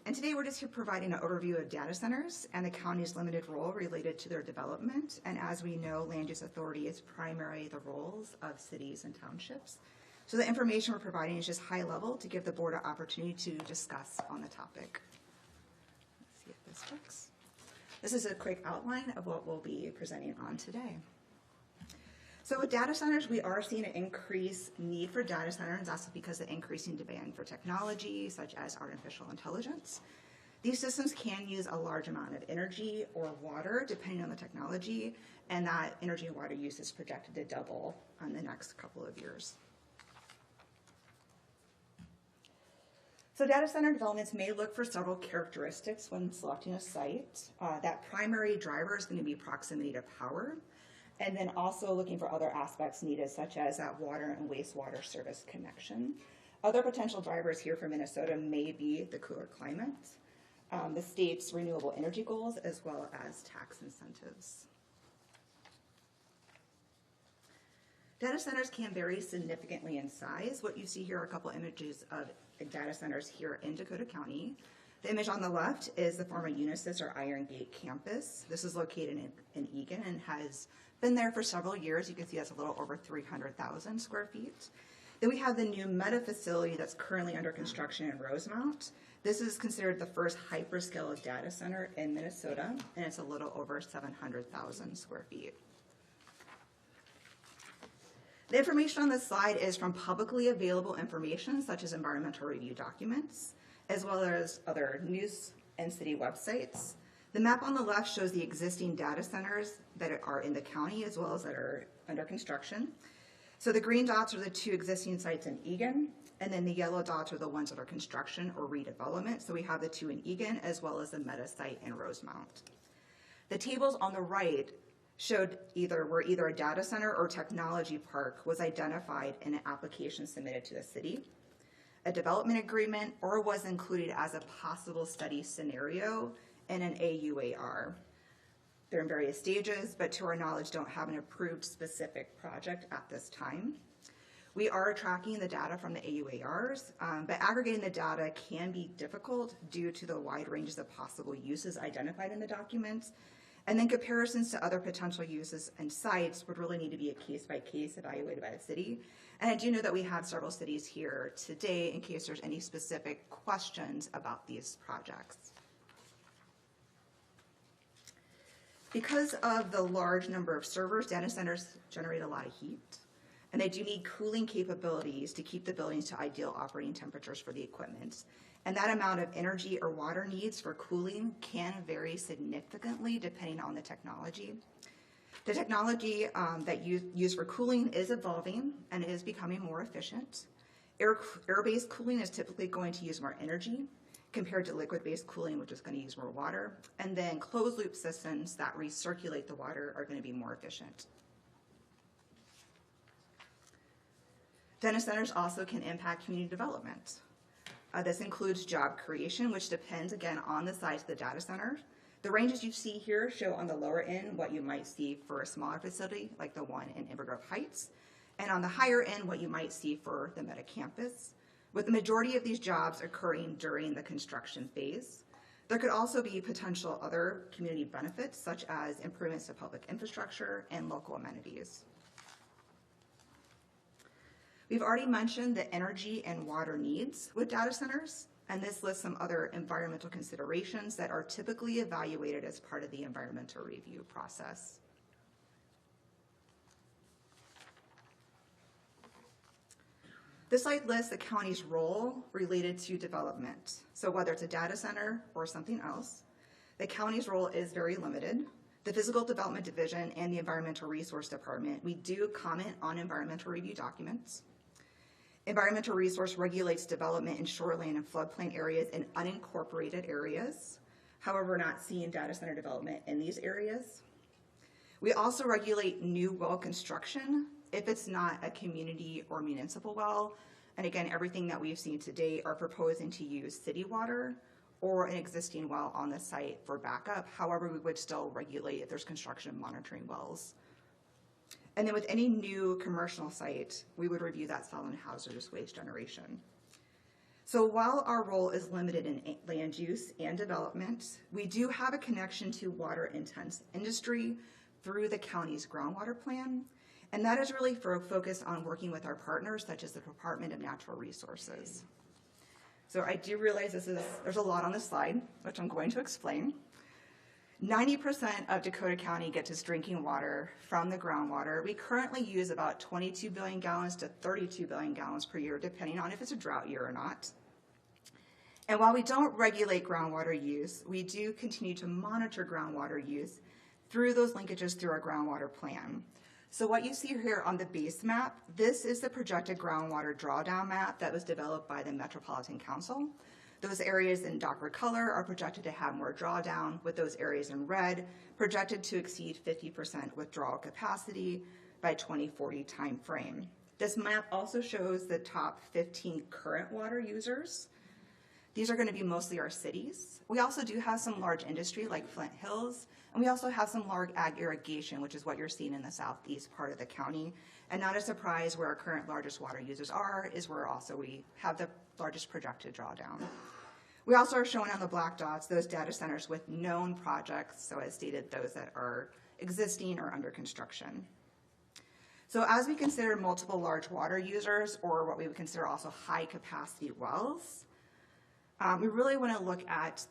And today we're just here providing an overview of data centers and the county's limited role related to their development. And as we know, land use authority is primarily the roles of cities and townships. So the information we're providing is just high level to give the board an opportunity to discuss on the topic. Let's see if this works. This is a quick outline of what we'll be presenting on today. So with data centers, we are seeing an increased need for data centers. That's because of the increasing demand for technology, such as artificial intelligence. These systems can use a large amount of energy or water, depending on the technology, and that energy and water use is projected to double in the next couple of years. So data center developments may look for several characteristics when selecting a site. That primary driver is going to be proximity to power, and then also looking for other aspects needed, such as that water and wastewater service connection. Other potential drivers here for Minnesota may be the cooler climate, the state's renewable energy goals, as well as tax incentives. Data centers can vary significantly in size. What you see here are a couple images of data centers here in Dakota County. The image on the left is the former Unisys or Iron Gate campus. This is located in Eagan and has been there for several years. You can see that's a little over 300,000 square feet. Then we have the new Meta facility that's currently under construction in Rosemount. This is considered the first hyperscale data center in Minnesota, and it's a little over 700,000 square feet. The information on this slide is from publicly available information, such as environmental review documents, as well as other news and city websites. The map on the left shows the existing data centers that are in the county, as well as that are under construction. So the green dots are the two existing sites in Eagan, and then the yellow dots are the ones that are construction or redevelopment. So we have the two in Eagan, as well as the Meta site in Rosemount. The tables on the right showed where either a data center or technology park was identified in an application submitted to the city, a development agreement, or was included as a possible study scenario in an AUAR. They're in various stages, but to our knowledge don't have an approved specific project at this time. We are tracking the data from the AUARs, but aggregating the data can be difficult due to the wide ranges of possible uses identified in the documents. And then comparisons to other potential uses and sites would really need to be a case-by-case evaluated by the city. And I do know that we have several cities here today in case there's any specific questions about these projects. Because of the large number of servers, data centers generate a lot of heat, and they do need cooling capabilities to keep the buildings to ideal operating temperatures for the equipment. And that amount of energy or water needs for cooling can vary significantly depending on the technology. The technology that used for cooling is evolving and is becoming more efficient. Air-based cooling is typically going to use more energy compared to liquid-based cooling, which is going to use more water. And then closed-loop systems that recirculate the water are going to be more efficient. Data centers also can impact community development. This includes job creation, which depends, again, on the size of the data center. The ranges you see here show on the lower end what you might see for a smaller facility, like the one in Inver Grove Heights, and on the higher end, what you might see for the Meta campus, with the majority of these jobs occurring during the construction phase. There could also be potential other community benefits, such as improvements to public infrastructure and local amenities. We've already mentioned the energy and water needs with data centers, and this lists some other environmental considerations that are typically evaluated as part of the environmental review process. This slide lists the county's role related to development. So whether it's a data center or something else, the county's role is very limited. The Physical Development Division and the Environmental Resource Department, we do comment on environmental review documents. Environmental Resource regulates development in shoreline and floodplain areas in unincorporated areas. However, we're not seeing data center development in these areas. We also regulate new well construction if it's not a community or municipal well. And again, everything that we've seen to date are proposing to use city water or an existing well on the site for backup. However, we would still regulate if there's construction monitoring wells. And then with any new commercial site, we would review that solid and hazardous waste generation. So while our role is limited in land use and development, we do have a connection to water-intense industry through the county's groundwater plan. And that is really focused on working with our partners, such as the Department of Natural Resources. So I do realize there's a lot on this slide, which I'm going to explain. 90% of Dakota County gets its drinking water from the groundwater. We currently use about 22 billion gallons to 32 billion gallons per year, depending on if it's a drought year or not. And while we don't regulate groundwater use, we do continue to monitor groundwater use through those linkages through our groundwater plan. So what you see here on the base map, this is the projected groundwater drawdown map that was developed by the Metropolitan Council. Those areas in darker color are projected to have more drawdown, with those areas in red projected to exceed 50% withdrawal capacity by 2040 timeframe. This map also shows the top 15 current water users. These are going to be mostly our cities. We also do have some large industry like Flint Hills, and we also have some large ag irrigation, which is what you're seeing in the southeast part of the county. And not a surprise, where our current largest water users are is where also we have the largest projected drawdown. We also are showing on the black dots those data centers with known projects, so as stated, those that are existing or under construction. So as we consider multiple large water users, or what we would consider also high capacity wells, we really want to look at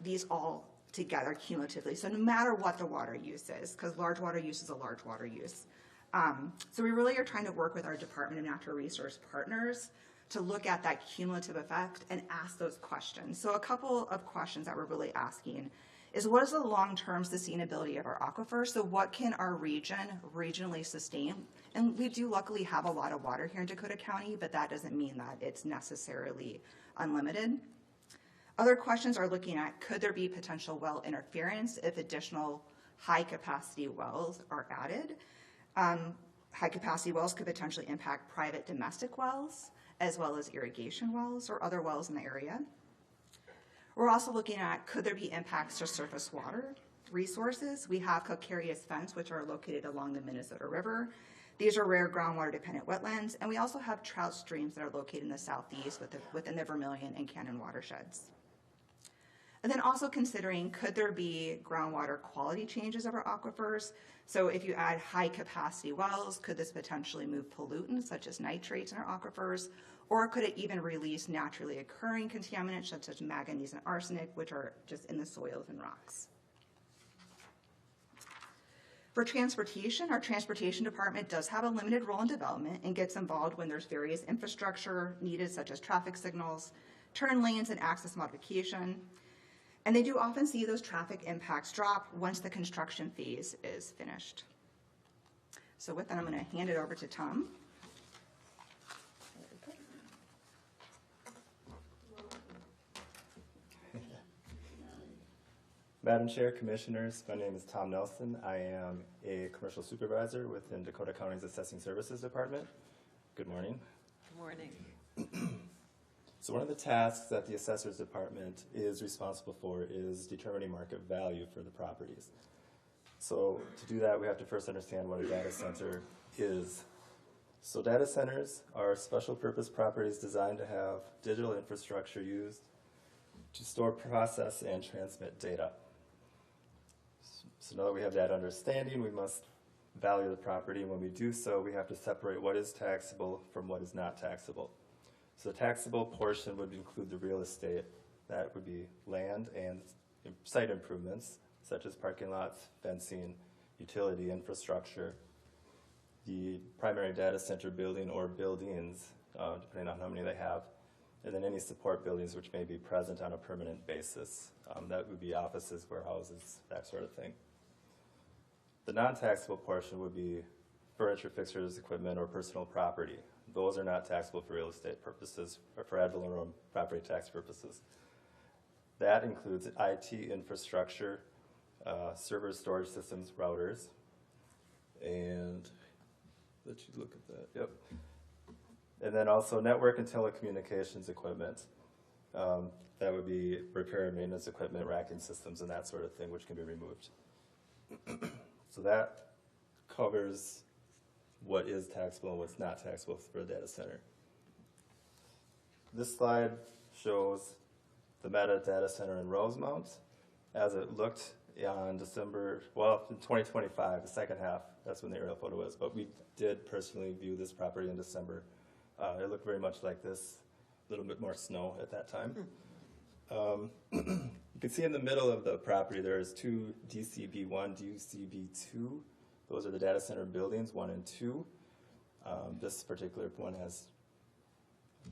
these all together cumulatively. So no matter what the water use is, because large water use is a large water use. So we really are trying to work with our Department of Natural Resource partners to look at that cumulative effect and ask those questions. So a couple of questions that we're really asking is, what is the long-term sustainability of our aquifer? So what can our region regionally sustain? And we do luckily have a lot of water here in Dakota County, but that doesn't mean that it's necessarily unlimited. Other questions are looking at, could there be potential well interference if additional high-capacity wells are added? High-capacity wells could potentially impact private domestic wells, as well as irrigation wells or other wells in the area. We're also looking at, could there be impacts to surface water resources? We have calcareous fence, which are located along the Minnesota River. These are rare groundwater-dependent wetlands, and we also have trout streams that are located in the southeast within the Vermilion and Cannon watersheds. And then also considering, could there be groundwater quality changes of our aquifers? So if you add high-capacity wells, could this potentially move pollutants such as nitrates in our aquifers? Or could it even release naturally occurring contaminants such as manganese and arsenic, which are just in the soils and rocks? For transportation, our transportation department does have a limited role in development and gets involved when there's various infrastructure needed, such as traffic signals, turn lanes, and access modification. And they do often see those traffic impacts drop once the construction phase is finished. So with that, I'm going to hand it over to Tom. Madam Chair, Commissioners, my name is Tom Nelson. I am a commercial supervisor within Dakota County's Assessing Services Department. Good morning. Good morning. So one of the tasks that the Assessors Department is responsible for is determining market value for the properties. So to do that, we have to first understand what a data center is. So data centers are special purpose properties designed to have digital infrastructure used to store, process, and transmit data. So now that we have that understanding, we must value the property, and when we do so, we have to separate what is taxable from what is not taxable. So the taxable portion would include the real estate. That would be land and site improvements, such as parking lots, fencing, utility infrastructure, the primary data center building or buildings, depending on how many they have, and then any support buildings which may be present on a permanent basis. That would be offices, warehouses, that sort of thing. The non-taxable portion would be furniture, fixtures, equipment, or personal property. Those are not taxable for real estate purposes or for ad valorem property tax purposes. That includes IT infrastructure, servers, storage systems, routers, and let you look at that. Yep. And then also network and telecommunications equipment. That would be repair and maintenance equipment, racking systems, and that sort of thing, which can be removed. So that covers what is taxable and what's not taxable for a data center. This slide shows the Meta data center in Rosemount as it looked on December, well, in 2025, the second half, that's when the aerial photo was, but we did personally view this property in December. It looked very much like this, a little bit more snow at that time. You can see in the middle of the property there's two DCB1, DCB2. Those are the data center buildings, 1 and 2. This particular one has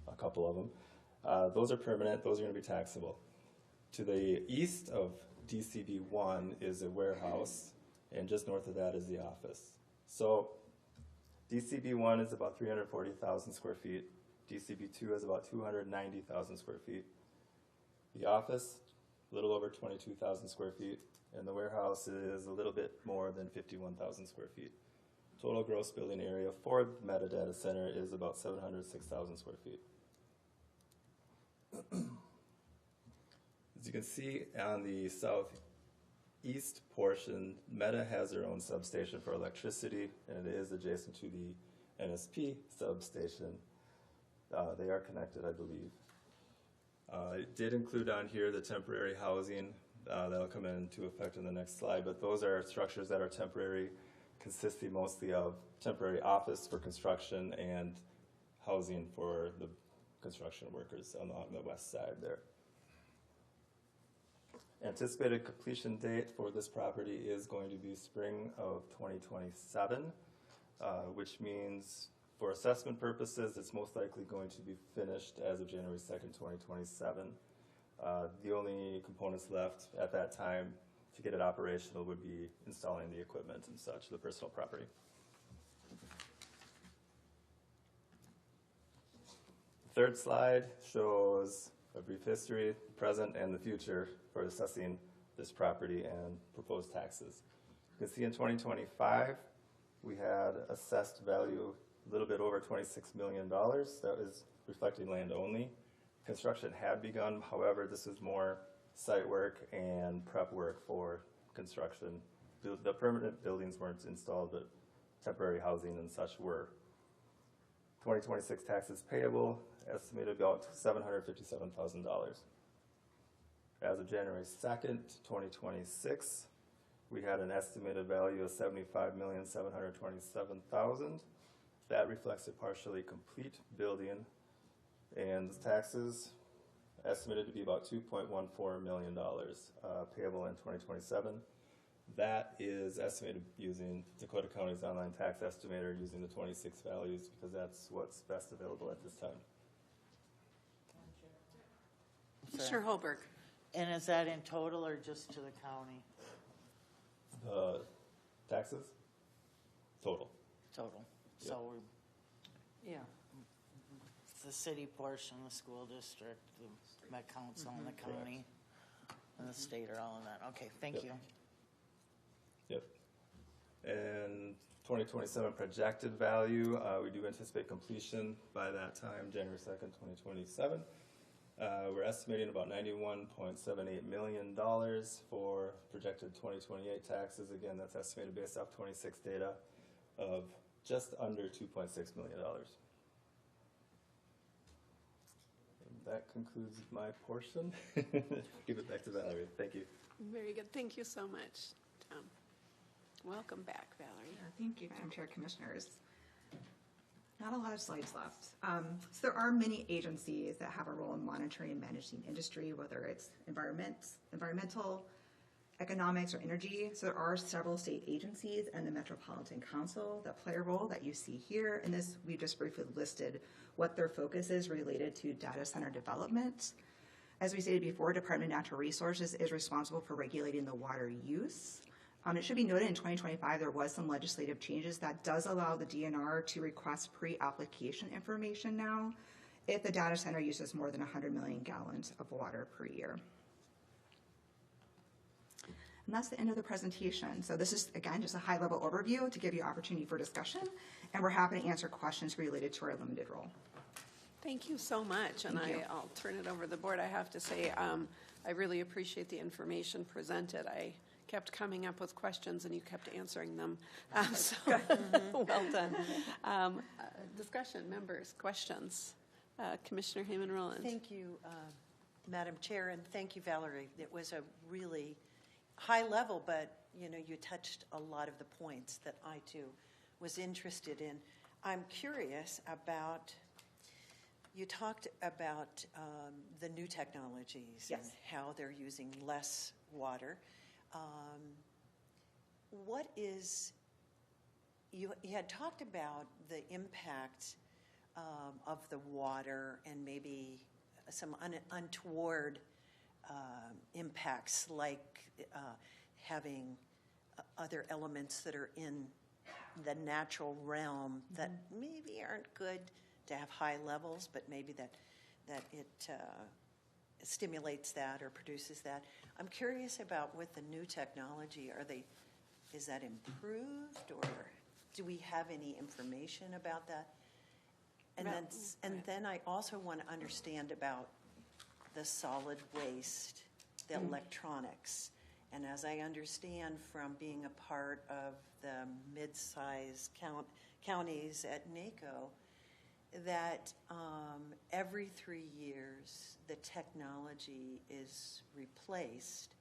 a couple of them. Those are permanent, those are going to be taxable. To the east of DCB1 is a warehouse, and just north of that is the office. So DCB1 is about 340,000 square feet. DCB2 is about 290,000 square feet. The office, a little over 22,000 square feet, and the warehouse is a little bit more than 51,000 square feet. Total gross building area for the metadata center is about 706,000 square feet. As you can see on the southeast portion, Meta has their own substation for electricity, and it is adjacent to the NSP substation. They are connected, I believe. It did include on here the temporary housing. That'll come into effect in the next slide, but those are structures that are temporary, consisting mostly of temporary office for construction and housing for the construction workers on the west side there. Anticipated completion date for this property is going to be spring of 2027, which means for assessment purposes, it's most likely going to be finished as of January 2nd, 2027. The only components left at that time to get it operational would be installing the equipment and such, the personal property. The third slide shows a brief history, present, and the future for assessing this property and proposed taxes. You can see in 2025, we had assessed value a little bit over $26 million. That is reflecting land only. Construction had begun, however, this is more site work and prep work for construction. The permanent buildings weren't installed, but temporary housing and such were. 2026 taxes payable, estimated about $757,000. As of January 2nd, 2026, we had an estimated value of $75,727,000. That reflects a partially complete building, and the taxes estimated to be about $2.14 million payable in 2027. That is estimated using Dakota County's online tax estimator using the 26 values because that's what's best available at this time. Commissioner Holberg. And is that in total or just to the county? Taxes? Total. Total. Yep. So we're, yeah, the city portion, the school district, the Met Council, and the county, and the state are all in that. Okay, thank you. Yep. And 2027 projected value, we do anticipate completion by that time, January 2nd, 2027. We're estimating about $91.78 million for projected 2028 taxes. Again, that's estimated based off 26 data of just under $2.6 million. And that concludes my portion. Give it back to Valerie. Thank you. Very good. Thank you so much, Tom. Welcome back, Valerie. Thank you, Madam Chair, Commissioners. Not a lot of slides left. So there are many agencies that have a role in monitoring and managing industry, whether it's environmental, economics, or energy. So there are several state agencies and the Metropolitan Council that play a role that you see here. And this, we just briefly listed what their focus is related to data center development. As we stated before, Department of Natural Resources is responsible for regulating the water use. It should be noted in 2025 there was some legislative changes that does allow the DNR to request pre-application information now if the data center uses more than 100 million gallons of water per year. And that's the end of the presentation. So this is, again, just a high-level overview to give you opportunity for discussion, and we're happy to answer questions related to our limited role. Thank you so much, and I'll turn it over to the board. I have to say, I really appreciate the information presented. I kept coming up with questions, and you kept answering them. So well done. Discussion, members, questions. Commissioner Heyman-Roland. Thank you, Madam Chair, and thank you, Valerie. It was a really high level, but you touched a lot of the points that I too was interested in. I'm curious about. You talked about the new technologies and how they're using less water. What is, you had talked about the impact of the water and maybe some untoward impacts like having other elements that are in the natural realm that maybe aren't good to have high levels, but maybe that it stimulates that or produces that. I'm curious about with the new technology, is that improved, or do we have any information about that? And then I also want to understand about the solid waste, the electronics. And as I understand from being a part of the mid-sized counties at NACO, that every 3 years the technology is replaced,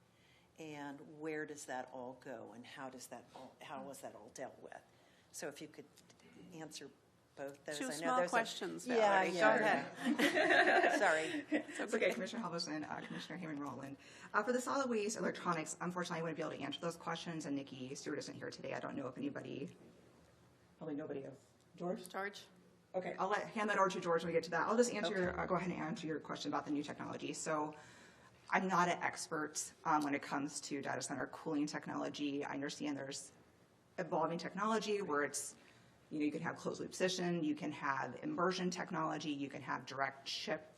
and where does that all go, and how is that all dealt with? So if you could answer both those. Two I know small there's questions, Yeah, Valerie. go ahead. Sorry. That's okay, Commissioner Halverson, Commissioner Heyman-Roland. For the solid waste electronics, unfortunately, I wouldn't be able to answer those questions, and Nikki Stewart isn't here today. I don't know if anybody, probably nobody else. George? Okay, I'll hand that over to George when we get to that. I'll just answer go ahead and answer your question about the new technology. So I'm not an expert when it comes to data center cooling technology. I understand there's evolving technology where it's, you can have closed loop fission, you can have immersion technology, you can have direct chip,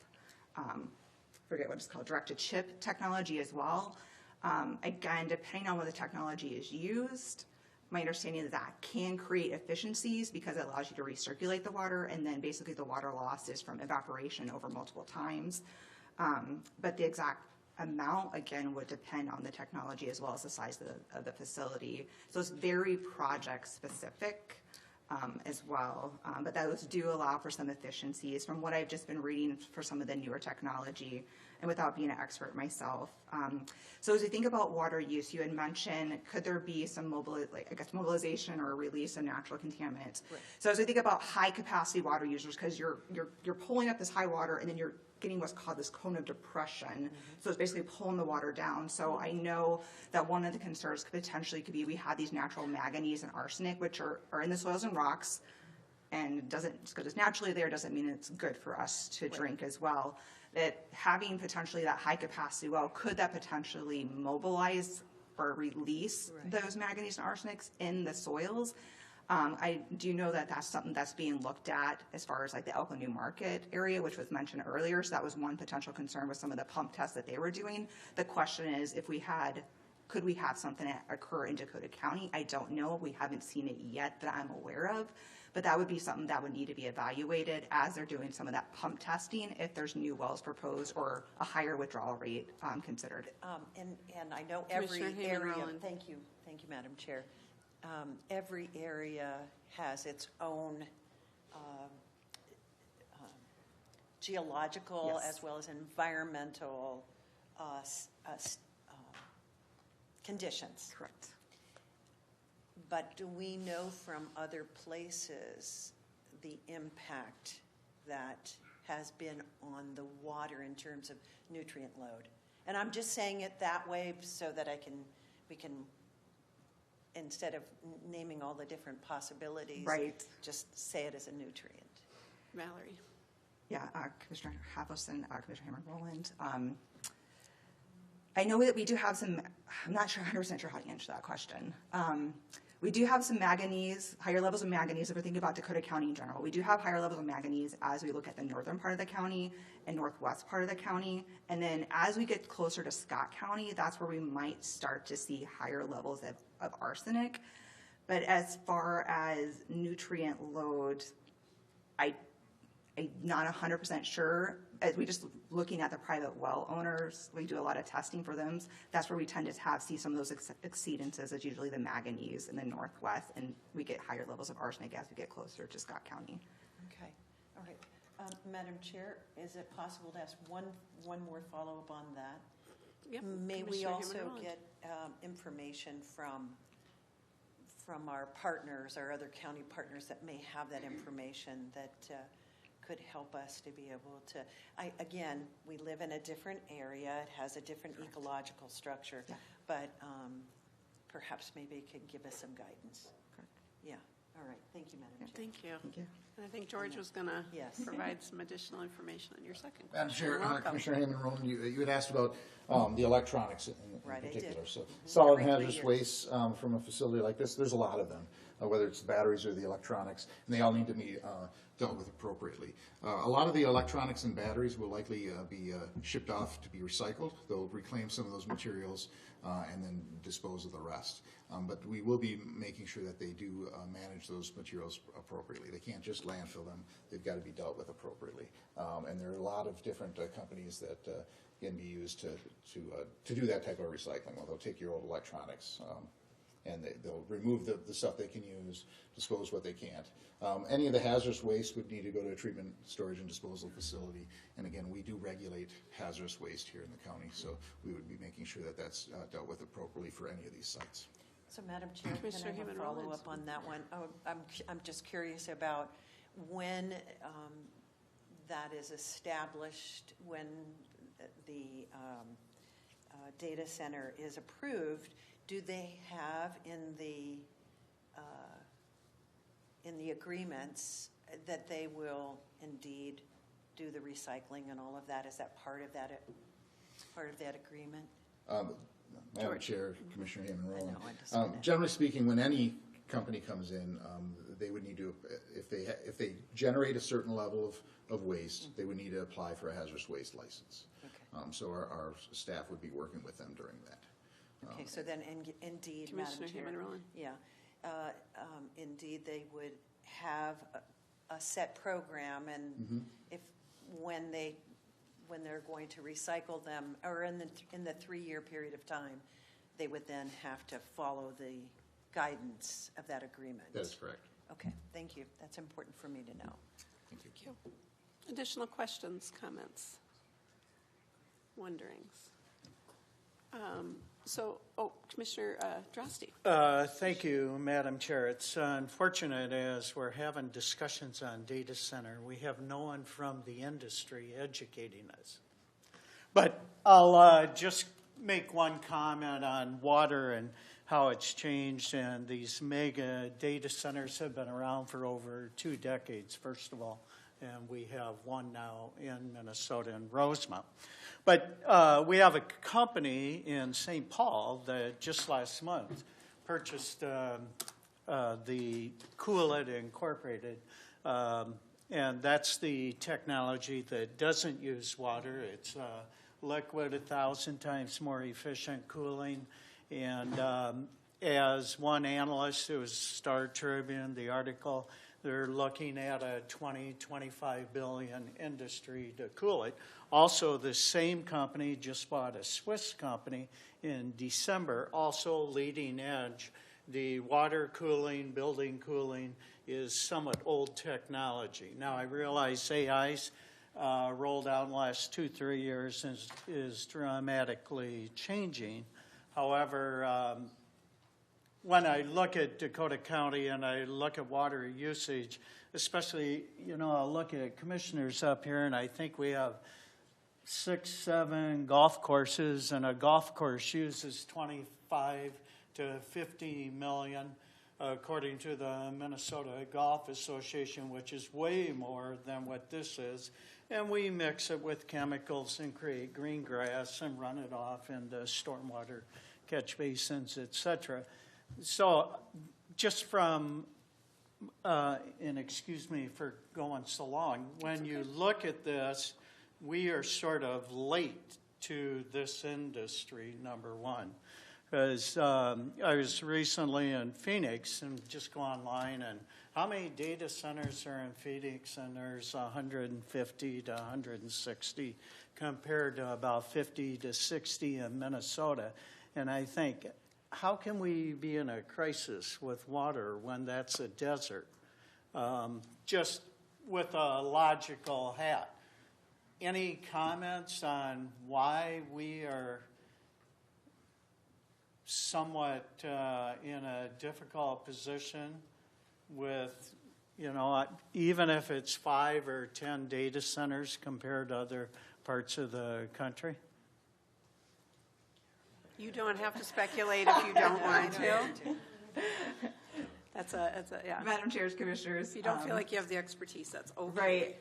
forget what it's called, direct to chip technology as well. Again, depending on what the technology is used, my understanding is that can create efficiencies because it allows you to recirculate the water, and then basically the water loss is from evaporation over multiple times. But the exact amount, again, would depend on the technology as well as the size of the facility. So it's very project specific as well. But those do allow for some efficiencies from what I've just been reading for some of the newer technology, and without being an expert myself. So as we think about water use, you had mentioned, could there be some mobilization or release of natural contaminants? Right. So as we think about high capacity water users, because you're pulling up this high water and then you're getting what's called this cone of depression. Mm-hmm. So it's basically pulling the water down. So I know that one of the concerns could be we have these natural manganese and arsenic, which are in the soils and rocks, and just because it's naturally there doesn't mean it's good for us to drink as well. That having potentially that high capacity well, could that potentially mobilize or release those manganese and arsenics in the soils? I do know that that's something that's being looked at as far as like the Elko New Market area, which was mentioned earlier. So that was one potential concern with some of the pump tests that they were doing. The question is, could we have something occur in Dakota County? I don't know. We haven't seen it yet that I'm aware of. But that would be something that would need to be evaluated as they're doing some of that pump testing if there's new wells proposed or a higher withdrawal rate considered. And I know every area, thank you, Madam Chair. Every area has its own geological as well as environmental conditions. Correct. But do we know from other places the impact that has been on the water in terms of nutrient load. And I'm just saying it that way so that we can, instead of naming all the different possibilities, Right. just say it as a nutrient. Valerie. Yeah, Commissioner Havlison, Commissioner Hammond-Roland. I know that we do have some, I'm not sure 100% sure how to answer that question. We do have some manganese, higher levels of manganese, if we're thinking about Dakota County in general. We do have higher levels of manganese as we look at the northern part of the county and northwest part of the county. And then as we get closer to Scott County, that's where we might start to see higher levels of arsenic. But as far as nutrient load, I'm not 100% sure. As we just looking at the private well owners, we do a lot of testing for them. That's where we tend to see some of those exceedances. It's usually the manganese in the northwest, and we get higher levels of arsenic as we get closer to Scott County. Okay, all right. Madam Chair, is it possible to ask one more follow-up on that? Yep. May we Commissioner also Hammond-Roland. get information from our partners, our other county partners that may have that information that could help us to be able to, again, we live in a different area, it has a different ecological structure, but perhaps maybe it could give us some guidance. Yeah, all right, thank you, Madam Chair. Thank you. Thank you. And I think George was going to Yes. provide some additional information on your second Madam question. Chair, Welcome. Commissioner Hammond-Roland, you had asked about the electronics in Right, I particular. did. So Mhm. solid Every 3 hazardous years. waste from a facility like this, there's a lot of them, whether it's the batteries or the electronics, and they all need to be dealt with appropriately. A lot of the electronics and batteries will likely be shipped off to be recycled. They'll reclaim some of those materials and then dispose of the rest. But we will be making sure that they do manage those materials appropriately. They can't just landfill them. They've got to be dealt with appropriately. And there are a lot of different companies that can be used to do that type of recycling. Well, they'll take your old electronics and they'll remove the stuff they can use, dispose what they can't. Any of the hazardous waste would need to go to a treatment, storage, and disposal facility. And again, we do regulate hazardous waste here in the county, so we would be making sure that that's dealt with appropriately for any of these sites. So, Madam Chair, can Commissioner I have a Hammond-Rollins. follow-up on that one? Oh, I'm just curious about when that is established, when the data center is approved. Do they have in the agreements that they will indeed do the recycling and all of that? Is that part of that agreement? Madam Chair, Commissioner Hammond-Roland. I know, I just- Generally speaking, when any company comes in, they would need to, if they generate a certain level of waste, they would need to apply for a hazardous waste license. Okay. So our staff would be working with them during that. Okay, so then indeed, Madam Commissioner Chair. Hammond-Roland. Yeah, indeed, they would have a set program, and when they're going to recycle them, or in the 3-year period of time, they would then have to follow the guidance of that agreement. That is correct. Okay, thank you. That's important for me to know. Thank you. Thank you. Additional questions, comments, wonderings? Commissioner Drosty. Thank you, Madam Chair. It's unfortunate as we're having discussions on data center, we have no one from the industry educating us. But I'll just make one comment on water and how it's changed, and these mega data centers have been around for over 2 decades, first of all, and we have one now in Minnesota in Rosemount. But we have a company in St. Paul that just last month purchased the Cool It Incorporated, and that's the technology that doesn't use water. It's liquid, 1,000 times more efficient cooling. And as one analyst, it was Star Tribune, the article, they're looking at a 20-25 billion industry to cool it. Also, the same company just bought a Swiss company in December, also leading edge. The water cooling, building cooling is somewhat old technology. Now, I realize AI's rolled out in the last 2-3 years and is dramatically changing. However, when I look at Dakota County and I look at water usage, especially, I'll look at commissioners up here, and I think we have 6, 7 golf courses, and a golf course uses 25 to 50 million, according to the Minnesota Golf Association, which is way more than what this is. And we mix it with chemicals and create green grass and run it off into stormwater catch basins, etc. So just from, and excuse me for going so long, when you look at this, we are sort of late to this industry, number one. Because I was recently in Phoenix and just go online, and how many data centers are in Phoenix? And there's 150 to 160 compared to about 50 to 60 in Minnesota. And I think, how can we be in a crisis with water when that's a desert? Just with a logical hat. Any comments on why we are somewhat in a difficult position with, even if it's 5 or 10 data centers compared to other parts of the country? You don't have to speculate if you don't want to. That's yeah. Madam Chairs, Commissioners. If you don't feel like you have the expertise, that's okay. Right.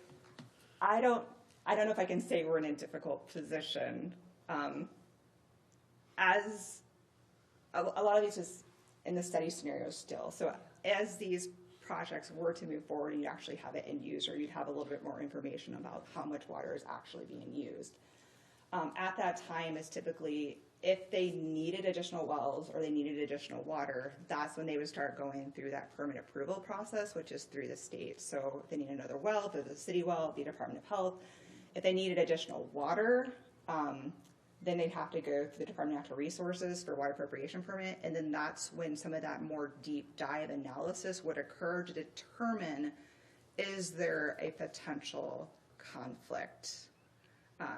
I don't know if I can say we're in a difficult position. As a lot of these is in the study scenario still. So as these projects were to move forward, you'd actually have an end user, you'd have a little bit more information about how much water is actually being used. At that time is typically if they needed additional wells or they needed additional water, that's when they would start going through that permit approval process, which is through the state. So if they need another well, if it's a city well, the Department of Health. If they needed additional water, then they'd have to go through the Department of Natural Resources for water appropriation permit, and then that's when some of that more deep dive analysis would occur to determine, is there a potential conflict?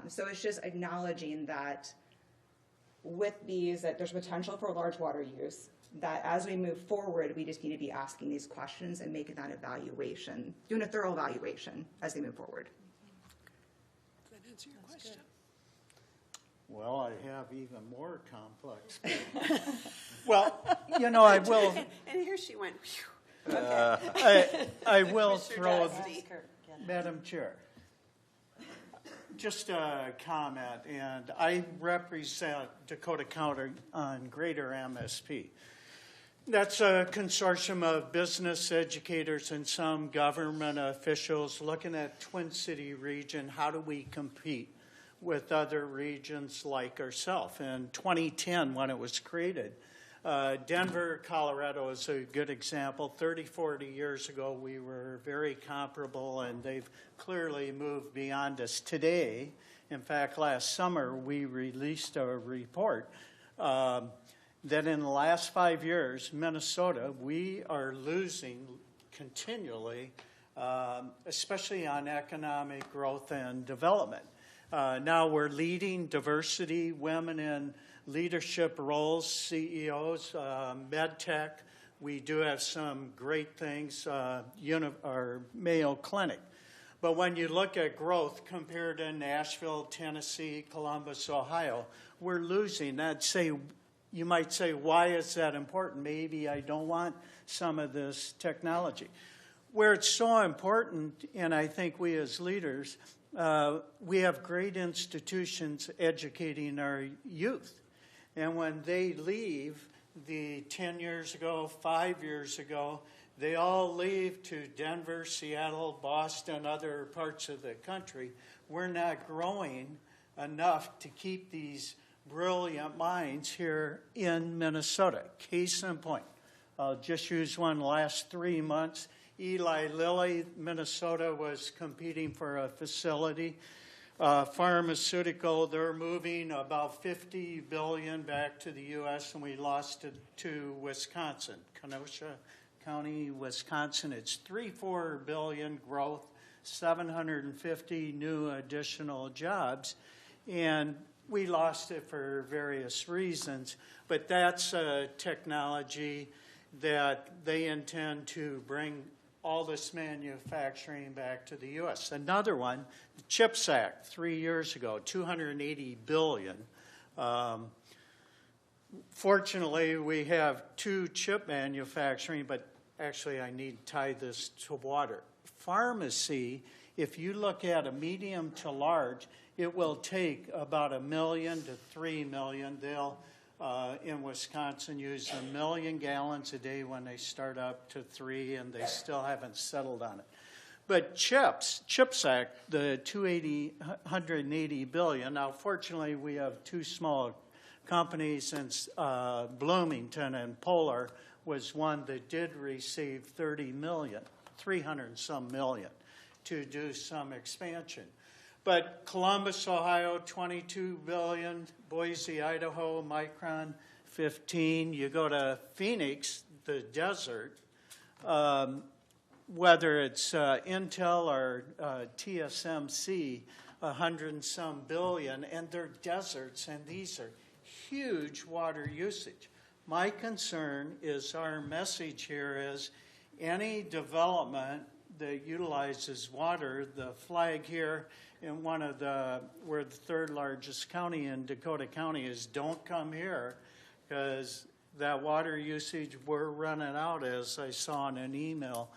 So it's just acknowledging that with these, that there's potential for large water use, that as we move forward, we just need to be asking these questions and making that evaluation, doing a thorough evaluation as they move forward. Does that answer your question? Well, I have even more complex. Well, I will. And here she went. I will throw, Madam Chair, just a comment, and I represent Dakota County on Greater MSP. That's a consortium of business educators and some government officials looking at Twin City region. How do we compete with other regions like ourselves? In 2010, when it was created, Denver, Colorado is a good example. 30, 40 years ago, we were very comparable, and they've clearly moved beyond us today. In fact, last summer, we released a report that in the last 5 years, Minnesota, we are losing continually, especially on economic growth and development. Now we're leading diversity, women in leadership roles, CEOs, med tech. We do have some great things, our Mayo Clinic. But when you look at growth compared to Nashville, Tennessee, Columbus, Ohio, we're losing. You might say, why is that important? Maybe I don't want some of this technology. Where it's so important, and I think we as leaders, we have great institutions educating our youth. And when they leave, 10 years ago, 5 years ago, they all leave to Denver, Seattle, Boston, other parts of the country. We're not growing enough to keep these brilliant minds here in Minnesota. Case in point, I'll just use one last 3 months. Eli Lilly, Minnesota, was competing for a facility. Pharmaceutical, they're moving about $50 billion back to the U.S., and we lost it to Wisconsin, Kenosha County, Wisconsin. It's $3-4 billion growth, 750 new additional jobs. And we lost it for various reasons, but that's a technology that they intend to bring all this manufacturing back to the U.S. Another one, the CHIPS Act, 3 years ago, $280 billion. Fortunately, we have 2 chip manufacturing, but actually I need to tie this to water. Pharmacy, if you look at a medium to large, it will take about 1 million to 3 million. They'll, in Wisconsin, use 1 million gallons a day when they start up to 3, and they still haven't settled on it. But CHIPS Act, the $180 billion, now fortunately we have 2 small companies in Bloomington, and Polar was one that did receive 300 and some million to do some expansion. But Columbus, Ohio, $22 billion, Boise, Idaho, Micron, 15. You go to Phoenix, the desert, whether it's Intel or TSMC, 100 and some billion, and they're deserts, and these are huge water usage. My concern is our message here is any development that utilizes water, the flag here in we're the 3rd largest county in Dakota County is don't come here, because that water usage we're running out, as I saw in an email,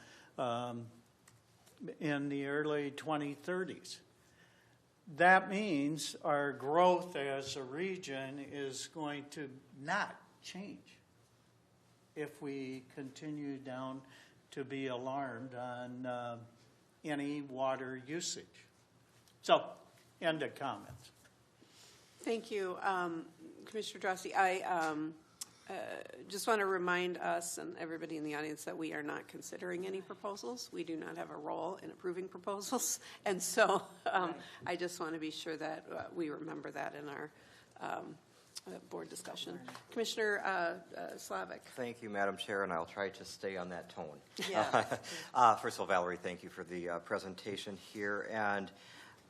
in the early 2030s. That means our growth as a region is going to not change if we continue down to be alarmed on any water usage. So, end of comments. Thank you, Commissioner Drosky. I just want to remind us and everybody in the audience that we are not considering any proposals. We do not have a role in approving proposals, and so I just want to be sure that we remember that in our board discussion. Commissioner Slavic. Thank you, Madam Chair, and I'll try to stay on that tone. Yeah. First of all, Valerie, thank you for the presentation here. And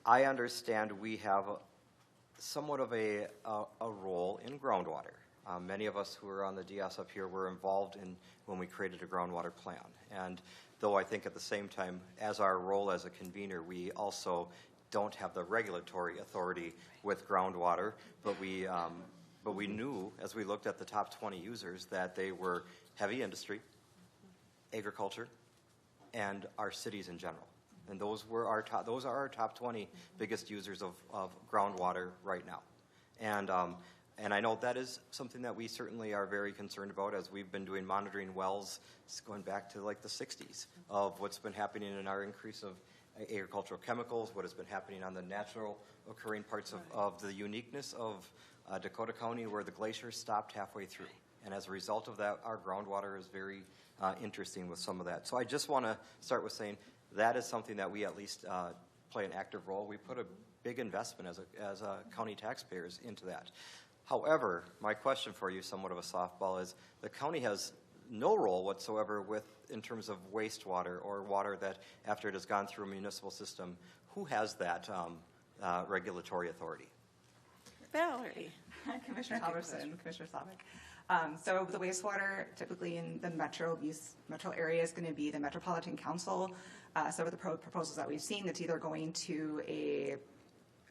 I understand we have somewhat of a role in groundwater. Many of us who are on the DS up here were involved in when we created a groundwater plan. And though I think at the same time, as our role as a convener, we also don't have the regulatory authority with groundwater, but we knew, as we looked at the top 20 users, that they were heavy industry, agriculture, and our cities in general. And those are our top 20 biggest users of groundwater right now. And I know that is something that we certainly are very concerned about, as we've been doing monitoring wells going back to like the 60s of what's been happening in our increase of agricultural chemicals, what has been happening on the natural occurring parts of the uniqueness of Dakota County, where the glaciers stopped halfway through. And as a result of that, our groundwater is very interesting with some of that. So I just want to start with saying that is something that we at least play an active role. We put a big investment as county taxpayers into that. However, my question for you, somewhat of a softball, is the county has no role whatsoever in terms of wastewater or water that after it has gone through a municipal system. Who has that regulatory authority? Valerie. Commissioner Halverson, Commissioner Slavic. So the wastewater typically in the metro area is going to be the Metropolitan Council. Some of the proposals that we've seen, that's either going to a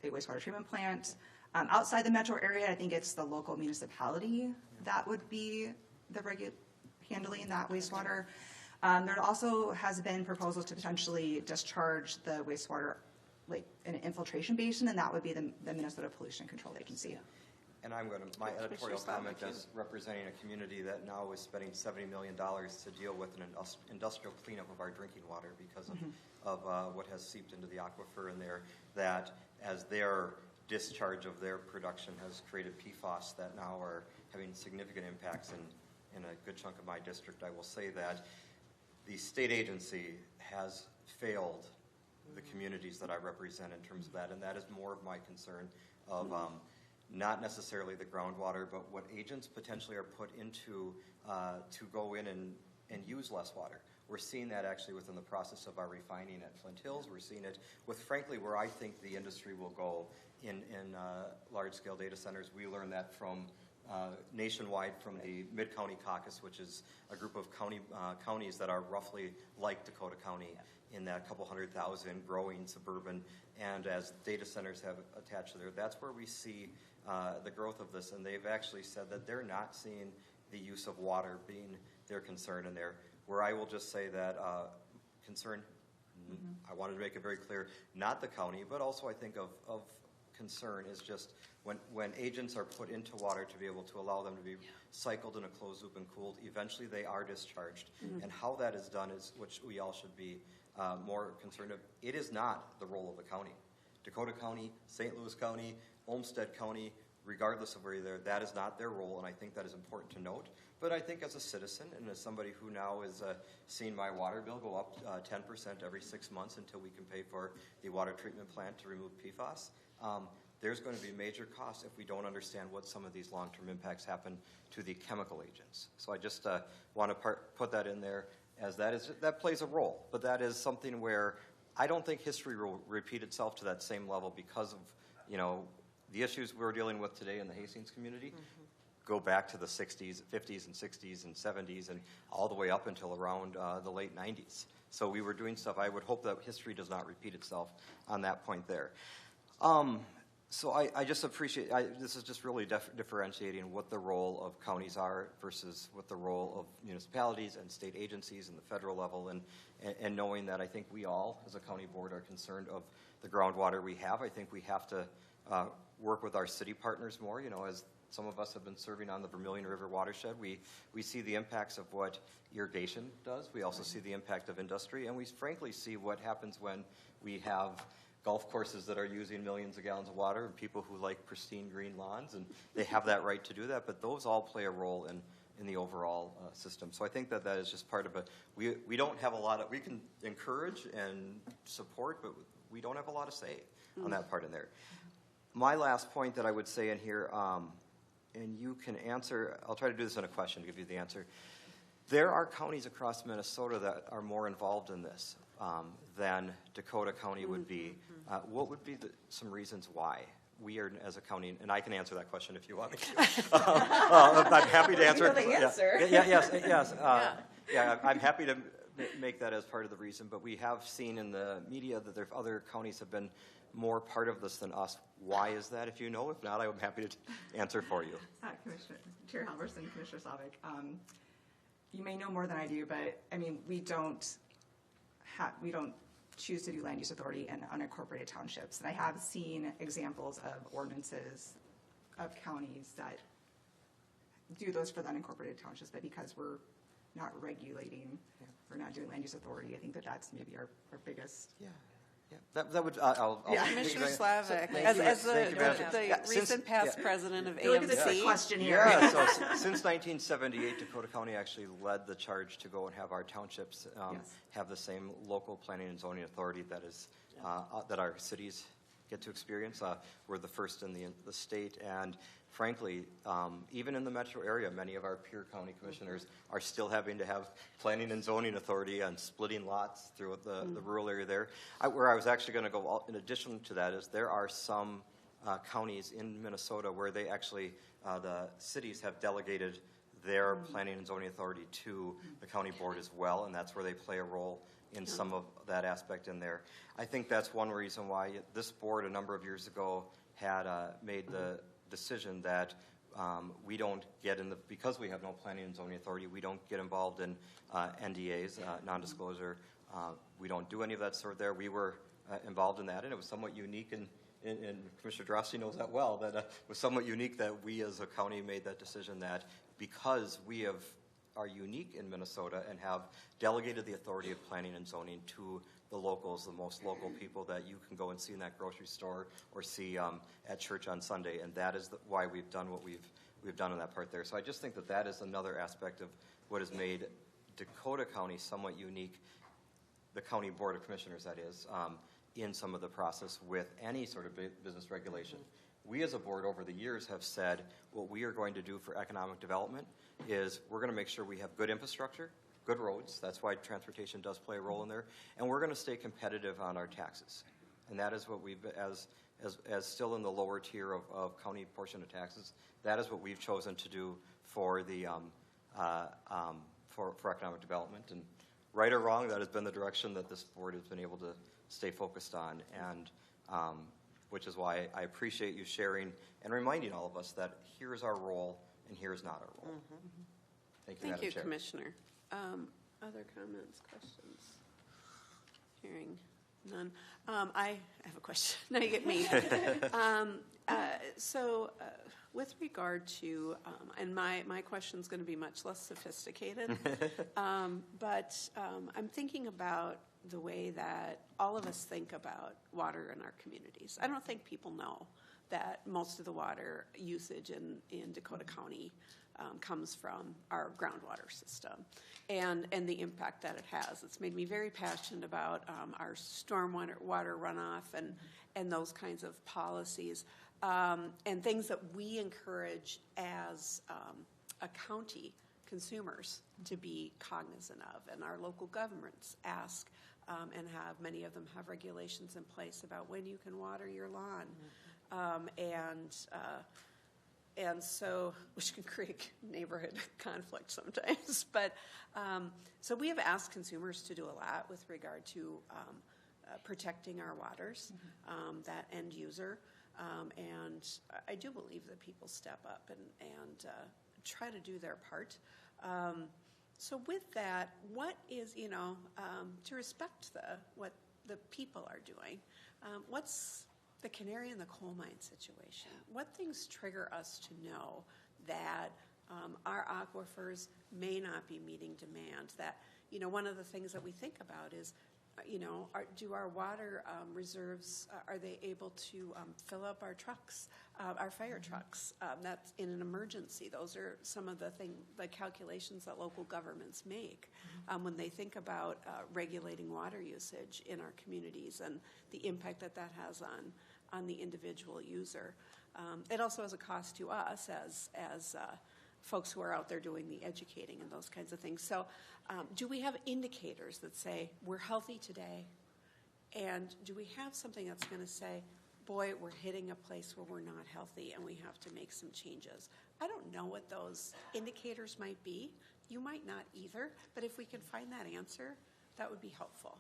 wastewater treatment plant. Outside the metro area, I think it's the local municipality that would be the handling that wastewater. There also has been proposals to potentially discharge the wastewater like in an infiltration basin, and that would be the Minnesota Pollution Control Agency. And my editorial comment as representing a community that now is spending $70 million to deal with an industrial cleanup of our drinking water because of what has seeped into the aquifer in there, that as their discharge of their production has created PFAS that now are having significant impacts in a good chunk of my district. I will say that the state agency has failed the communities that I represent in terms of that, and that is more of my concern of not necessarily the groundwater, but what agents potentially are put into to go in and use less water. We're seeing that actually within the process of our refining at Flint Hills. We're seeing it with, frankly, where I think the industry will go in large-scale data centers. We learned that from nationwide from the Mid-County Caucus, which is a group of counties that are roughly like Dakota County in that couple 100,000 growing suburban, and as data centers have attached to there, that's where we see the growth of this, and they've actually said that they're not seeing the use of water being their concern in there, where I will just say that concern, I wanted to make it very clear, not the county, but also I think of concern is just when agents are put into water to be able to allow them to be cycled in a closed loop and cooled, eventually they are discharged. And how that is done is which we all should be more concerned of. It is not the role of the county. Dakota County, St. Louis County, Olmsted County, regardless of where you're there, that is not their role, and I think that is important to note. But I think as a citizen and as somebody who now is seeing my water bill go up 10% every 6 months until we can pay for the water treatment plant to remove PFAS, there's going to be major costs if we don't understand what some of these long-term impacts happen to the chemical agents. So I just want to put that in there, as that plays a role. But that is something where I don't think history will repeat itself to that same level because of, the issues we're dealing with today in the Hastings community. Go back to the 60s, 50s and 60s and 70s and all the way up until around the late 90s. So we were doing stuff. I would hope that history does not repeat itself on that point there. So I just appreciate, this is just really differentiating what the role of counties are versus what the role of municipalities and state agencies and the federal level, and knowing that I think we all as a county board are concerned of the groundwater we have. I think we have to work with our city partners more, as some of us have been serving on the Vermilion River watershed. We see the impacts of what irrigation does. We also see the impact of industry, and we frankly see what happens when we have golf courses that are using millions of gallons of water and people who like pristine green lawns, and they have that right to do that, but those all play a role in the overall system. So I think that is just part of it. We don't have a lot of, we can encourage and support, but we don't have a lot of say on that part in there. My last point that I would say in here, and you can answer, I'll try to do this in a question to give you the answer. There are counties across Minnesota that are more involved in this than Dakota County would be. What would be some reasons why we are, as a county, and I can answer that question if you want me to. I'm happy to answer it. Yes. I'm happy to make that as part of the reason, but we have seen in the media that there other counties have been more part of this than us. Why is that? If you know, if not, I'm happy to answer for you. Commissioner, Chair Halverson, Commissioner Slavic, you may know more than I do, but I mean, we don't choose to do land use authority in unincorporated townships. And I have seen examples of ordinances of counties that do those for the unincorporated townships, but because we're not regulating, we're not doing land use authority, I think that's maybe our biggest. That would, I'll Commissioner Slavic, as the recent past president of AMC. Question here. Yeah, so since 1978, Dakota County actually led the charge to go and have our townships have the same local planning and zoning authority that is that our cities get to experience. We're the first in the state, and frankly, even in the metro area, many of our peer county commissioners are still having to have planning and zoning authority on splitting lots through the rural area there. Where I was actually going to go, in addition to that, is there are some counties in Minnesota where they actually, the cities have delegated their planning and zoning authority to the county board as well, and that's where they play a role in some of that aspect in there. I think that's one reason why this board a number of years ago had made the decision that we don't get in because we have no planning and zoning authority, we don't get involved in NDAs, non-disclosure. We don't do any of that sort there. We were involved in that, and it was somewhat unique, and Commissioner Drosky knows that well, that it was somewhat unique that we as a county made that decision that because we are unique in Minnesota and have delegated the authority of planning and zoning to the locals, the most local people that you can go and see in that grocery store or see at church on Sunday, and that is why we've done what we've done in that part there. So I just think that is another aspect of what has made Dakota County somewhat unique, the County Board of Commissioners, that is, in some of the process with any sort of business regulation. We as a board over the years have said what we are going to do for economic development is we're going to make sure we have good infrastructure, good roads. That's why transportation does play a role in there. And we're going to stay competitive on our taxes. And that is what we've, as still in the lower tier of county portion of taxes, that is what we've chosen to do for the for economic development. And right or wrong, that has been the direction that this board has been able to stay focused on, and which is why I appreciate you sharing and reminding all of us that here's our role and here's not our role. Thank you, Thank Madam you, Chair. Commissioner. Other comments, questions? Hearing none. I have a question. Now you get me. With regard to, and my question is going to be much less sophisticated, but I'm thinking about the way that all of us think about water in our communities. I don't think people know that most of the water usage in Dakota County comes from our groundwater system and the impact that it has. It's made me very passionate about our stormwater runoff and those kinds of policies and things that we encourage as a county consumers to be cognizant of, and our local governments ask and have, many of them have regulations in place about when you can water your lawn. And so, which can create neighborhood conflict sometimes. But so we have asked consumers to do a lot with regard to protecting our waters, that end user. And I do believe that people step up and try to do their part. So with that, what is, to respect what the people are doing, what's the canary in the coal mine situation? What things trigger us to know that our aquifers may not be meeting demand? That, one of the things that we think about is, do our water reserves, are they able to fill up our trucks, our fire trucks? That's in an emergency. Those are some of the calculations that local governments make when they think about regulating water usage in our communities and the impact that has on the individual user. It also has a cost to us as folks who are out there doing the educating and those kinds of things. So do we have indicators that say we're healthy today, and do we have something that's going to say, boy, we're hitting a place where we're not healthy and we have to make some changes? I don't know what those indicators might be. You might not either, but if we can find that answer, that would be helpful.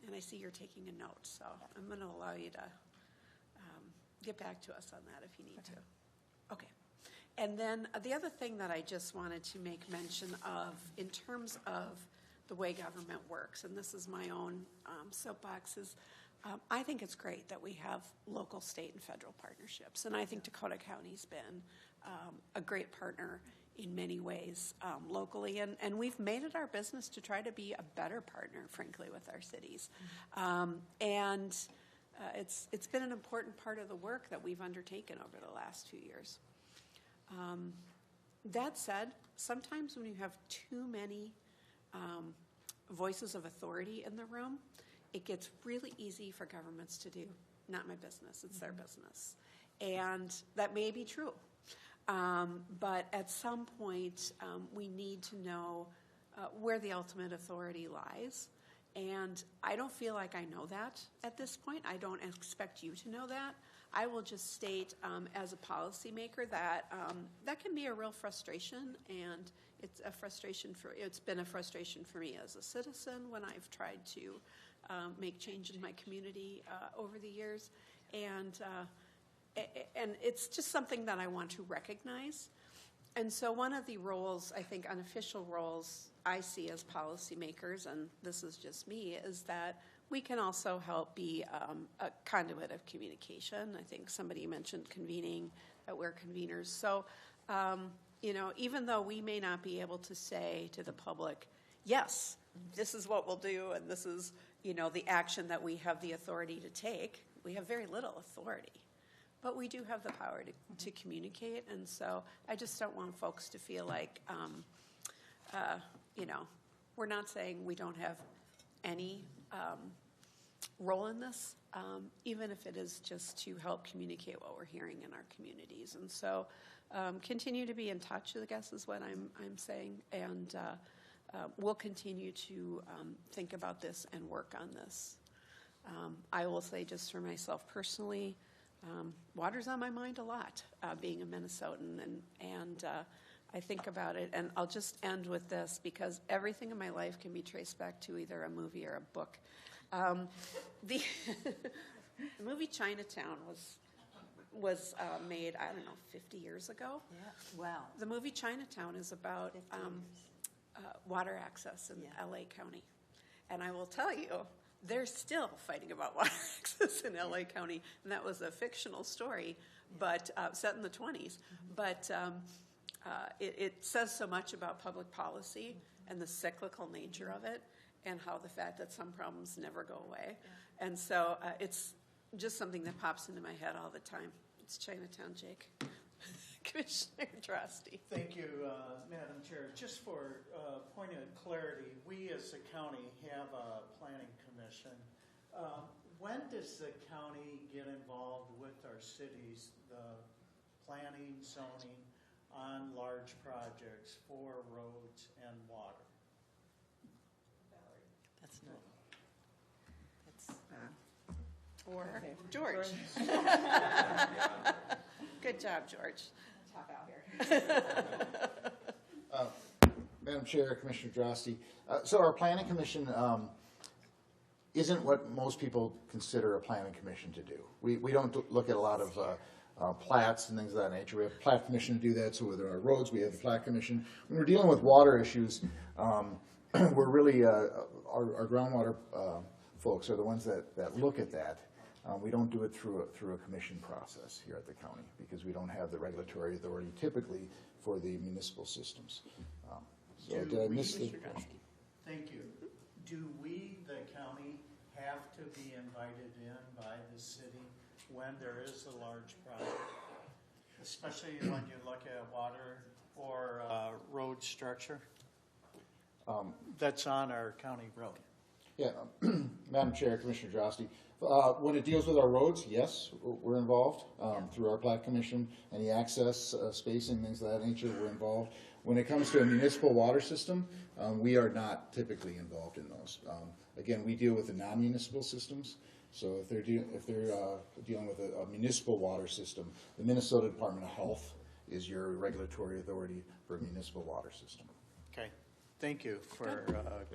And I see you're taking a note, so I'm going to allow you to get back to us on that if you need to. Okay. And then the other thing that I just wanted to make mention of in terms of the way government works, and this is my own soapbox, is I think it's great that we have local, state, and federal partnerships. And I think Dakota County's been a great partner in many ways locally. And we've made it our business to try to be a better partner, frankly, with our cities. It's been an important part of the work that we've undertaken over the last 2 years. That said, sometimes when you have too many voices of authority in the room, it gets really easy for governments to do, not my business, it's their business. And that may be true. But at some point, we need to know where the ultimate authority lies. And I don't feel like I know that at this point. I don't expect you to know that. I will just state as a policymaker that that can be a real frustration, and it's been a frustration for me as a citizen when I've tried to make change in my community over the years, and it's just something that I want to recognize. And so one of the roles, I think unofficial roles I see as policymakers, and this is just me, is that we can also help be a conduit of communication. I think somebody mentioned convening, that we're conveners. So, even though we may not be able to say to the public, yes, this is what we'll do, and this is, the action that we have the authority to take, we have very little authority. But we do have the power to communicate, and so I just don't want folks to feel like, we're not saying we don't have any role in this, even if it is just to help communicate what we're hearing in our communities. And so continue to be in touch, I guess is what I'm saying. And we'll continue to think about this and work on this. I will say just for myself personally, water's on my mind a lot, being a Minnesotan, and I think about it. And I'll just end with this, because everything in my life can be traced back to either a movie or a book. The movie Chinatown was made, I don't know, 50 years ago. Yeah. Wow. The movie Chinatown is about water access in LA County. And I will tell you, they're still fighting about water access in LA County. And that was a fictional story, but set in the 20s. But it says so much about public policy and the cyclical nature of it, and how the fact that some problems never go away. Yeah. And so it's just something that pops into my head all the time. It's Chinatown, Jake. Commissioner Drosty. Thank you, Madam Chair. Just for point of clarity, we as the county have a planning commission. When does the county get involved with our cities, the planning, zoning on large projects for roads and water? That's not. Or George. Good job, George. Top out here. Madam Chair, Commissioner Drosty. So our Planning Commission isn't what most people consider a Planning Commission to do. We don't look at a lot of plats and things of that nature. We have a Plat Commission to do that, so with our roads, we have the Plat Commission. When we're dealing with water issues, we're really, our groundwater folks are the ones that look at that. We don't do it through a commission process here at the county, because we don't have the regulatory authority typically for the municipal systems. So did I miss the question? Thank you. Do we, the county, have to be invited in by the city when there is a large project? Especially when you look at water or road structure that's on our county road. Yeah, Madam Chair, Commissioner Drosty. When it deals with our roads, yes, we're involved through our Plat Commission. Any access, spacing, things of that nature, we're involved. When it comes to a municipal water system, we are not typically involved in those. Again, we deal with the non-municipal systems. So if they're dealing with a municipal water system, the Minnesota Department of Health is your regulatory authority for a municipal water system. Okay, thank you for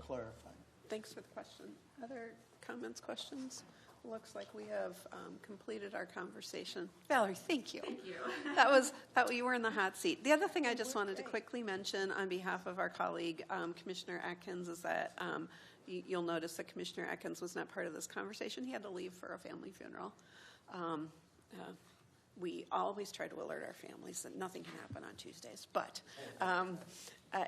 clarifying. Thanks for the question. Other comments, questions? Looks like we have completed our conversation. Valerie, thank you. Thank you. that you were in the hot seat. The other thing I just wanted to quickly mention on behalf of our colleague, Commissioner Atkins, is that you'll notice that Commissioner Atkins was not part of this conversation. He had to leave for a family funeral. We always try to alert our families that nothing can happen on Tuesdays, but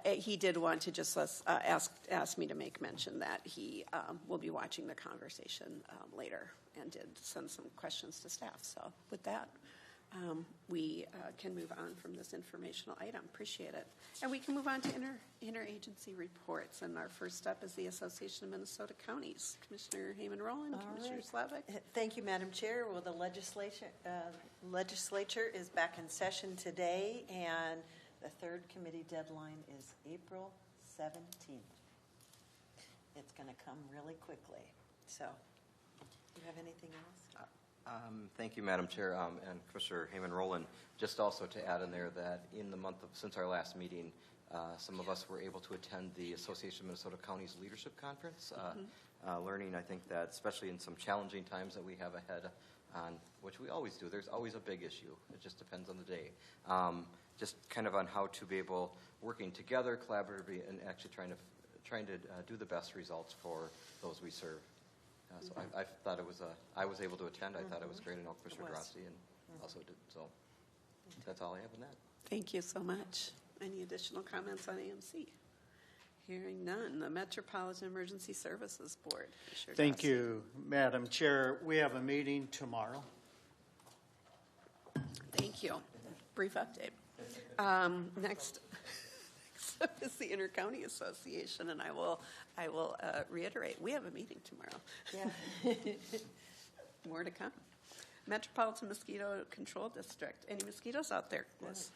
he did want to just ask me to make mention that he will be watching the conversation later, and did send some questions to staff. So with that, we can move on from this informational item. Appreciate it. And we can move on to interagency reports. And our first up is the Association of Minnesota Counties. Commissioner Heyman-Roland, Commissioner Slavic. Thank you, Madam Chair. Well, the legislature is back in session today, and the third committee deadline is April 17th. It's going to come really quickly. So, do you have anything else? Thank you, Madam Chair, and Commissioner Heyman-Roland. Just also to add in there that in the month since our last meeting, some of us were able to attend the Association of Minnesota Counties Leadership Conference, learning, I think, that especially in some challenging times that we have ahead on, which we always do, there's always a big issue. It just depends on the day. Just kind of on how to be able, working together, collaboratively, and actually trying to do the best results for those we serve. So I thought it was I was able to attend. I thought it was great. I know Commissioner Drosty and also did. So that's all I have on that. Thank you so much. Any additional comments on AMC? Hearing none. The Metropolitan Emergency Services Board. Commissioner Thank Drosty. you, Madam Chair. We have a meeting tomorrow. Thank you. Brief update. Next up is the Intercounty Association, and I will reiterate, we have a meeting tomorrow. Yeah. More to come. Metropolitan Mosquito Control District. Any mosquitoes out there? Ticks.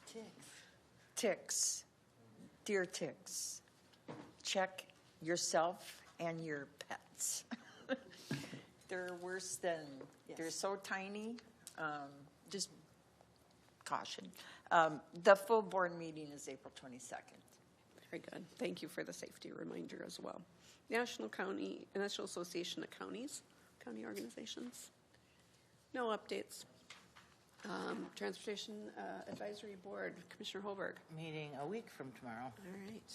Ticks. Deer ticks. check yourself and your pets. They're worse than, they're so tiny. Just caution. The full board meeting is April 22nd. Very good. Thank you for the safety reminder as well. National Association of Counties, county organizations. No updates. Transportation Advisory Board, Commissioner Holberg. Meeting a week from tomorrow. All right.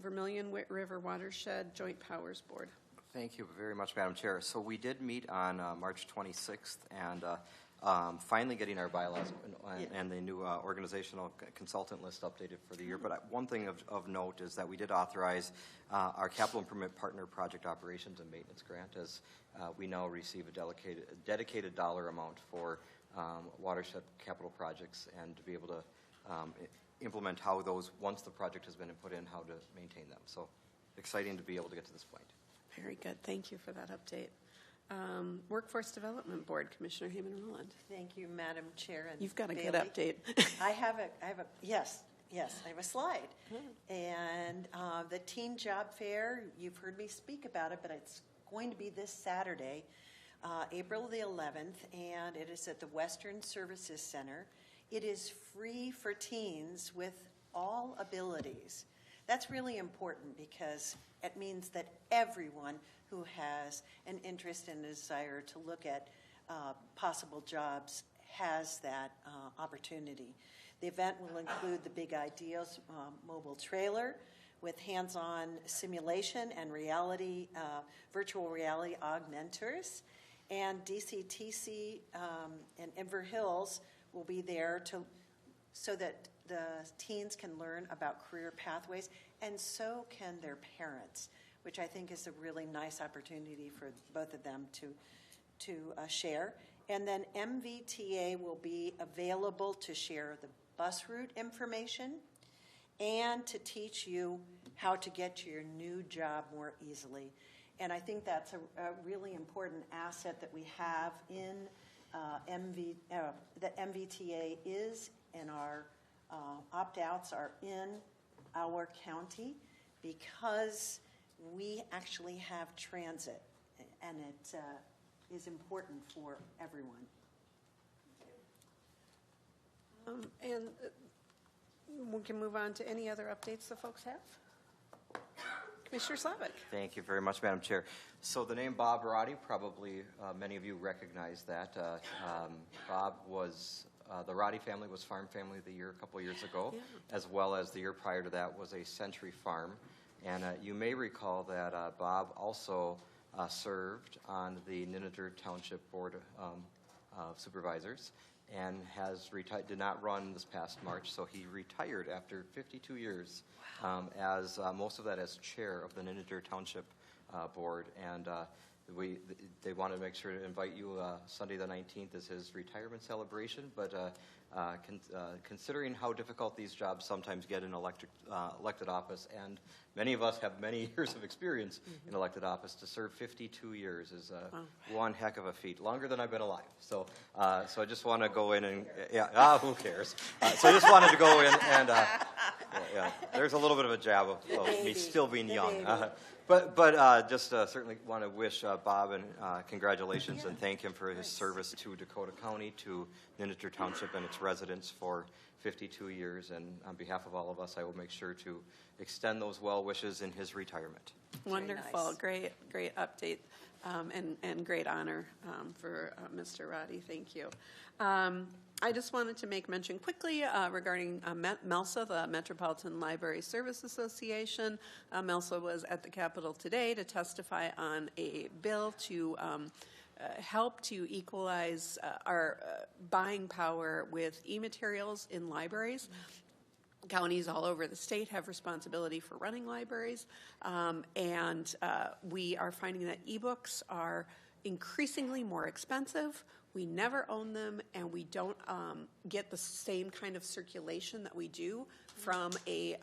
Vermilion River Watershed Joint Powers Board. Thank you very much, Madam Chair. So we did meet on March 26th, and finally getting our bylaws and the new organizational consultant list updated for the year. But one thing of note is that we did authorize our capital improvement partner project operations and maintenance grant, as we now receive a dedicated dollar amount for watershed capital projects, and to be able to implement how those, once the project has been put in, how to maintain them. So exciting to be able to get to this point. Very good. Thank you for that update. Workforce Development Board, Commissioner Heyman-Roland. Thank you, Madam Chair. And You've got a Bailey. good update. I have a slide. And the Teen Job Fair, you've heard me speak about it, but it's going to be this Saturday, April the 11th, and it is at the Western Services Center. It is free for teens with all abilities. That's really important because it means that everyone who has an interest and a desire to look at possible jobs has that opportunity. The event will include the Big Ideas mobile trailer with hands-on simulation and reality, virtual reality augmenters. And DCTC and Inver Hills will be there so that the teens can learn about career pathways, and so can their parents, which I think is a really nice opportunity for both of them to share. And then MVTA will be available to share the bus route information and to teach you how to get to your new job more easily. And I think that's a really important asset that we have in that MVTA is, and our opt-outs are in our county, because we actually have transit, and it is important for everyone. And we can move on to any other updates the folks have. Commissioner Slavic. Thank you very much, Madam Chair. So the name Bob Roddy, probably many of you recognize that. Bob was, the Roddy family was Farm Family of the Year a couple years ago, as well as the year prior to that was a Century Farm. And you may recall that Bob also served on the Ninneder Township Board of Supervisors, and did not run this past March, so he retired after 52 years, as most of that as chair of the Ninneder Township Board. And they wanted to make sure to invite you Sunday the 19th as his retirement celebration, but considering how difficult these jobs sometimes get in elected office, and many of us have many years of experience in elected office, to serve 52 years is one heck of a feat, longer than I've been alive. So so I just want to go in and, who cares? So I just wanted to go in and, there's a little bit of a jab of me still being young. But just certainly want to wish Bob and congratulations and thank him for his service to Dakota County, to Ninneder Township and its residents for 52 years. And on behalf of all of us, I will make sure to extend those well wishes in his retirement. Wonderful. Nice. Great update, and great honor for Mr. Roddy. Thank you. I just wanted to make mention quickly regarding MELSA, the Metropolitan Library Service Association. MELSA was at the Capitol today to testify on a bill to help to equalize our buying power with e-materials in libraries. Counties all over the state have responsibility for running libraries, and we are finding that ebooks are increasingly more expensive. We never own them, and we don't get the same kind of circulation that we do from a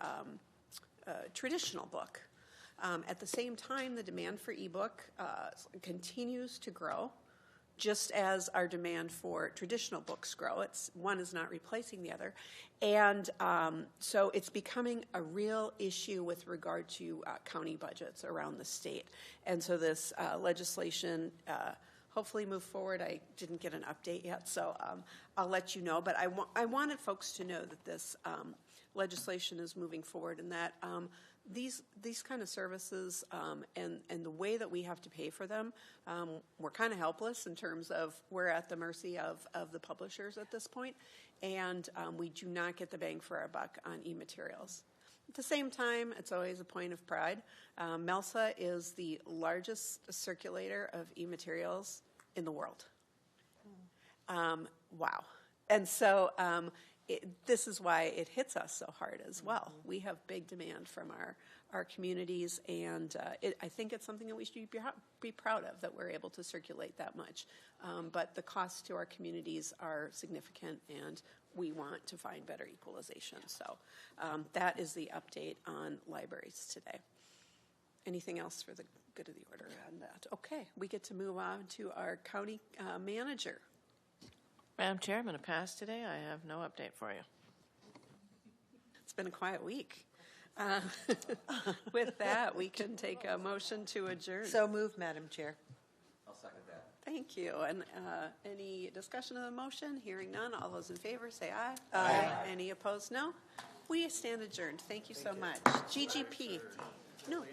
traditional book. At the same time, the demand for ebook continues to grow. just as our demand for traditional books grow. One is not replacing the other. And so it's becoming a real issue with regard to county budgets around the state. And so this legislation hopefully move forward. I didn't get an update yet, so I'll let you know. But I wanted folks to know that this legislation is moving forward, and that these kind of services and the way that we have to pay for them, we're kind of helpless in terms of we're at the mercy of the publishers at this point, and we do not get the bang for our buck on e-materials. At the same time, it's always a point of pride. MELSA is the largest circulator of e-materials in the world. Wow. And so this is why it hits us so hard as well. We have big demand from our communities, and I think it's something that we should be proud of, that we're able to circulate that much. But the costs to our communities are significant, and we want to find better equalization. So that is the update on libraries today. Anything else for the good of the order on that? Okay, we get to move on to our county manager. Madam Chair, I'm going to pass today. I have no update for you. It's been a quiet week. With that, we can take a motion to adjourn. So moved, Madam Chair. I'll second that. Thank you. And any discussion of the motion? Hearing none. All those in favor say aye. Aye. Any opposed? No. We stand adjourned. Thank you so much. GGP. No.